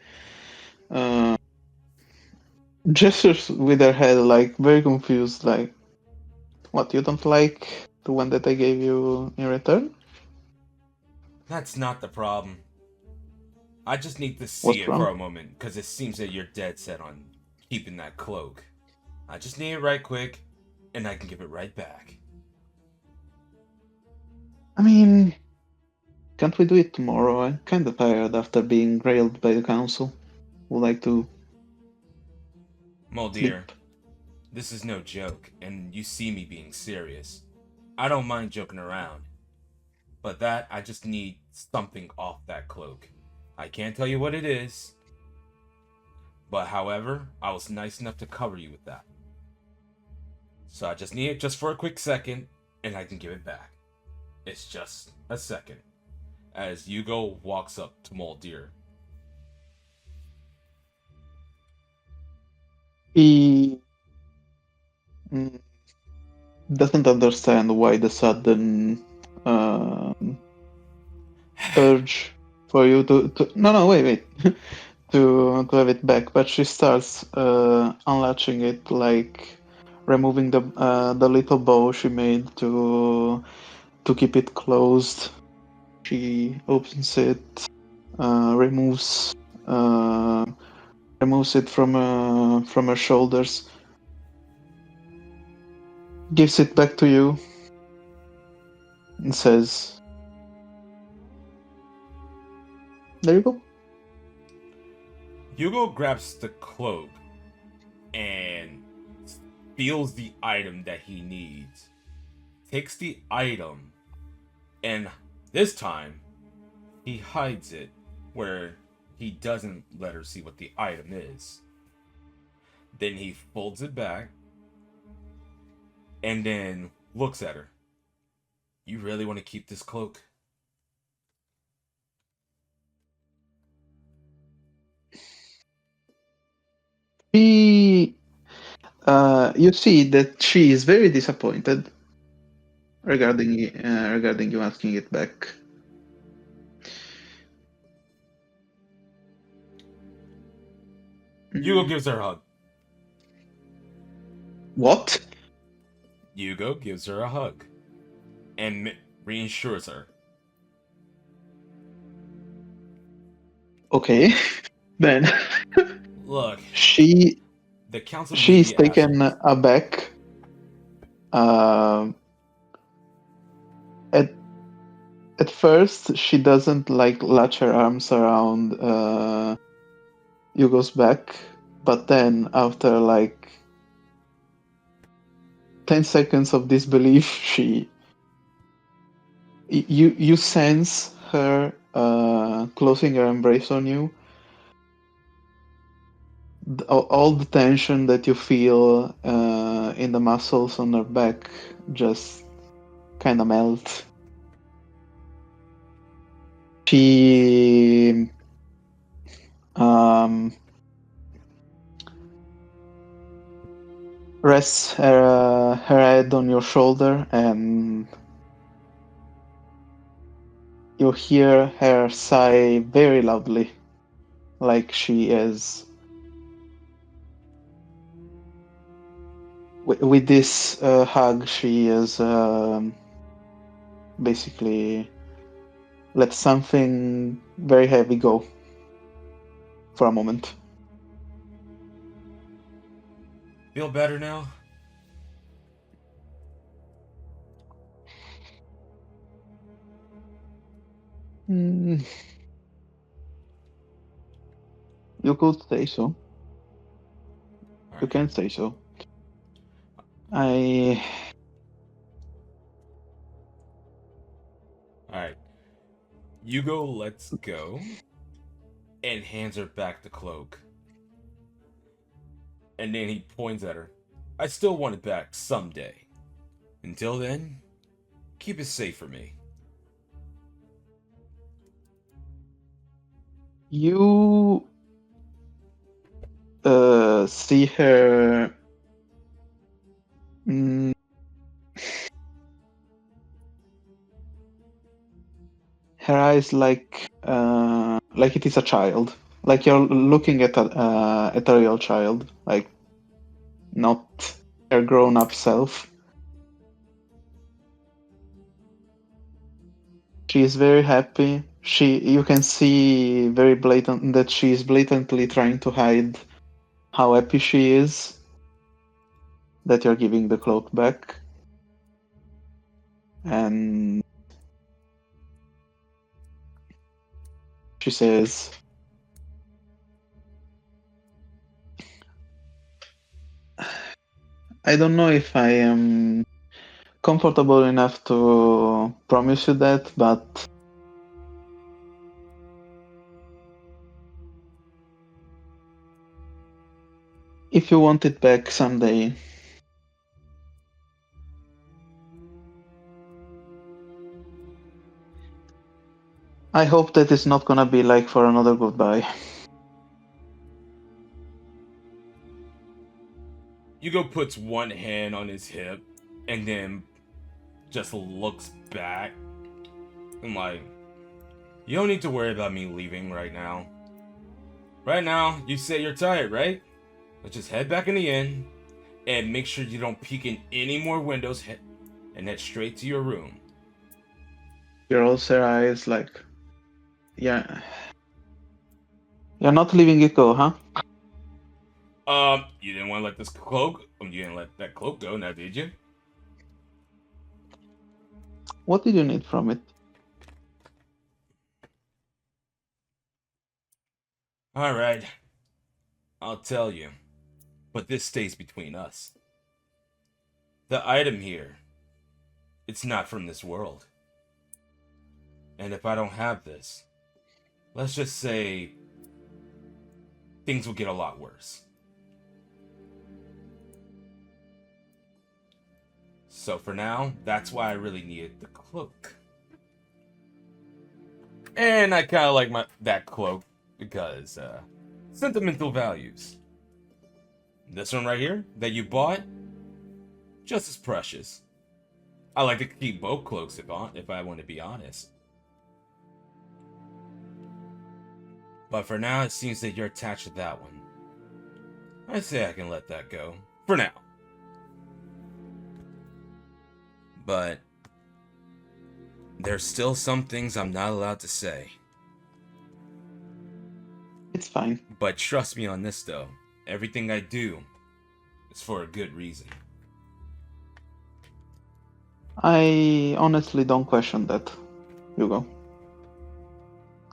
gestures with her head, like very confused, like, what, you don't like the one that I gave you in return? That's not the problem. I just need to What's see it wrong? for a moment, because it seems that you're dead set on keeping that cloak. I just need it right quick, and I can give it right back. I mean, can't we do it tomorrow? I'm kind of tired after being railed by the council. Would like to Well, sleep. dear, this is no joke, and you see me being serious. I don't mind joking around. But that, I just need something off that cloak. I can't tell you what it is. But however, I was nice enough to cover you with that. So I just need it just for a quick second, and I can give it back. It's just a second. As Hugo walks up to Moldir. He doesn't understand why the sudden urge for you to no wait to have it back, but she starts unlatching it, like removing the little bow she made to keep it closed. She opens it, removes it from her shoulders, gives it back to you, and says, "There you go." Hugo grabs the cloak and feels the item that he needs. Takes the item, and this time he hides it where he doesn't let her see what the item is. Then he folds it back and then looks at her. You really want to keep this cloak? She, you see that she is very disappointed regarding you asking it back. Hugo gives her a hug. What? Hugo gives her a hug and reassures her. Okay, then Look, the council gave she's me taken assholes. aback. At first, she doesn't like latch her arms around Hugo's back, but then after like 10 seconds of disbelief, you sense her closing her embrace on you. All the tension that you feel in the muscles on her back just kind of melt. She rests her head on your shoulder, and you hear her sigh very loudly, like she is. With this hug, she is basically let something very heavy go for a moment. Feel better now? Mm, you could say so. You can say so. Alright. Hugo lets go and hands her back the cloak. And then he points at her. I still want it back someday. Until then, keep it safe for me. You see her. Mm, her eyes like it is a child, like you're looking at a real child, like not her grown-up self. She is very happy. You can see very blatant that she is blatantly trying to hide how happy she is. that you're giving the cloak back. And she says, I don't know if I am comfortable enough to promise you that, but if you want it back someday, I hope that it's not gonna be like for another goodbye. Hugo puts one hand on his hip and then just looks back. I'm like, you don't need to worry about me leaving right now. Right now, you say you're tired, right? Let's just head back in the inn and make sure you don't peek in any more windows and head straight to your room. She rolls her eyes like, yeah. You're not letting it go, huh? You didn't want to let this cloak, you didn't let that cloak go now, did you? What did you need from it? Alright. I'll tell you. But this stays between us. The item here, it's not from this world. And if I don't have this, let's just say things will get a lot worse. So for now, that's why I really needed the cloak. And I kind of like that cloak because sentimental values. This one right here that you bought, just as precious. I like to keep both cloaks if I want to be honest. But for now, it seems that you're attached to that one. I say I can let that go. For now. But there's still some things I'm not allowed to say. It's fine. But trust me on this though. Everything I do is for a good reason. I honestly don't question that, Hugo.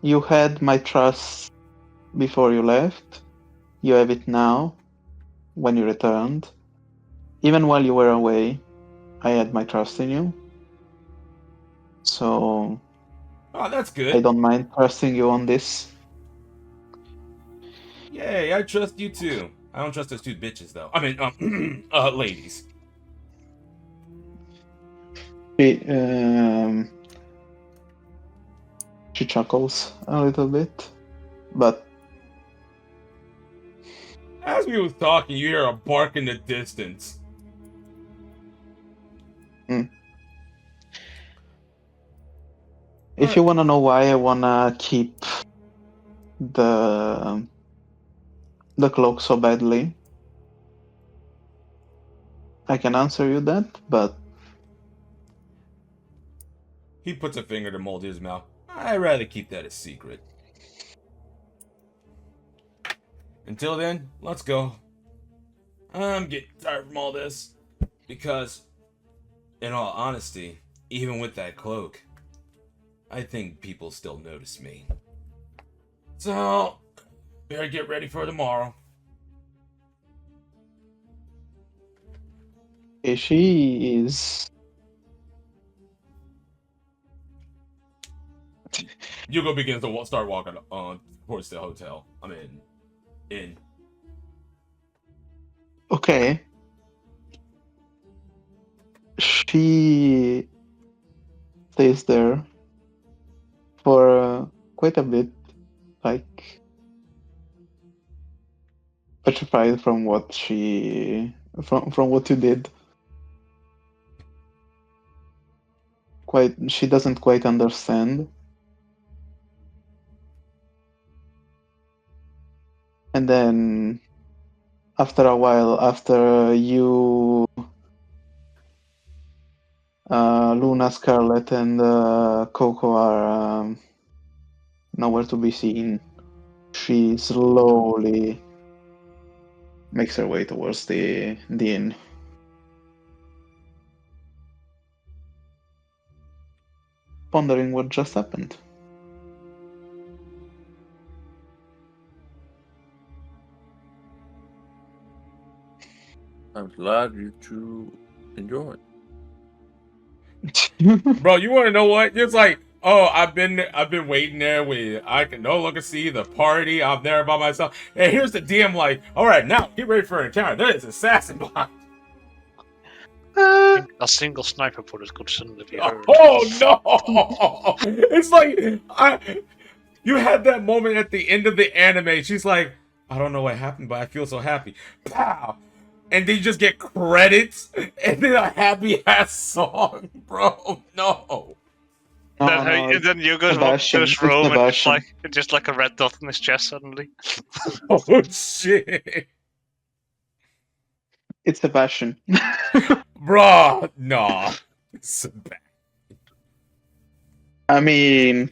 You had my trust before you left. You have it now, when you returned. Even while you were away, I had my trust in you. So Oh, that's I good. don't mind trusting you on this. Yay, I trust you too. I don't trust those two bitches though. I mean, ladies. She chuckles a little bit, but As we was talking, you hear a bark in the distance. if you wanna know why I wanna keep the cloak so badly, I can answer you that, but He puts a finger to mold his mouth. I'd rather keep that a secret. Until then, let's go. I'm getting tired from all this. Because, in all honesty, even with that cloak, I think people still notice me. So, better get ready for tomorrow. she is. Hugo begins to start walking towards the hotel. In. Okay. She stays there for quite a bit, like petrified from what from what you did. She doesn't quite understand. And then after a while, after you, Luna, Scarlet, and Coco are nowhere to be seen, she slowly makes her way towards the inn. pondering what just happened. I'm glad you two enjoyed. Bro, you want to know what? It's like, oh, I've been waiting there with I can no longer see the party. I'm there by myself. And here's the DM like, all right, now get ready for an encounter. There is an assassin behind. A single sniper bullet could suddenly be heard. Oh no! It's like you had that moment at the end of the anime. She's like, I don't know what happened, but I feel so happy. Pow! And then you just get credits and then a happy ass song, bro. No. Then you guys walk to his room and just like a red dot in his chest suddenly. Oh shit. It's Sebastian. Bruh, nah. It's bad. I mean,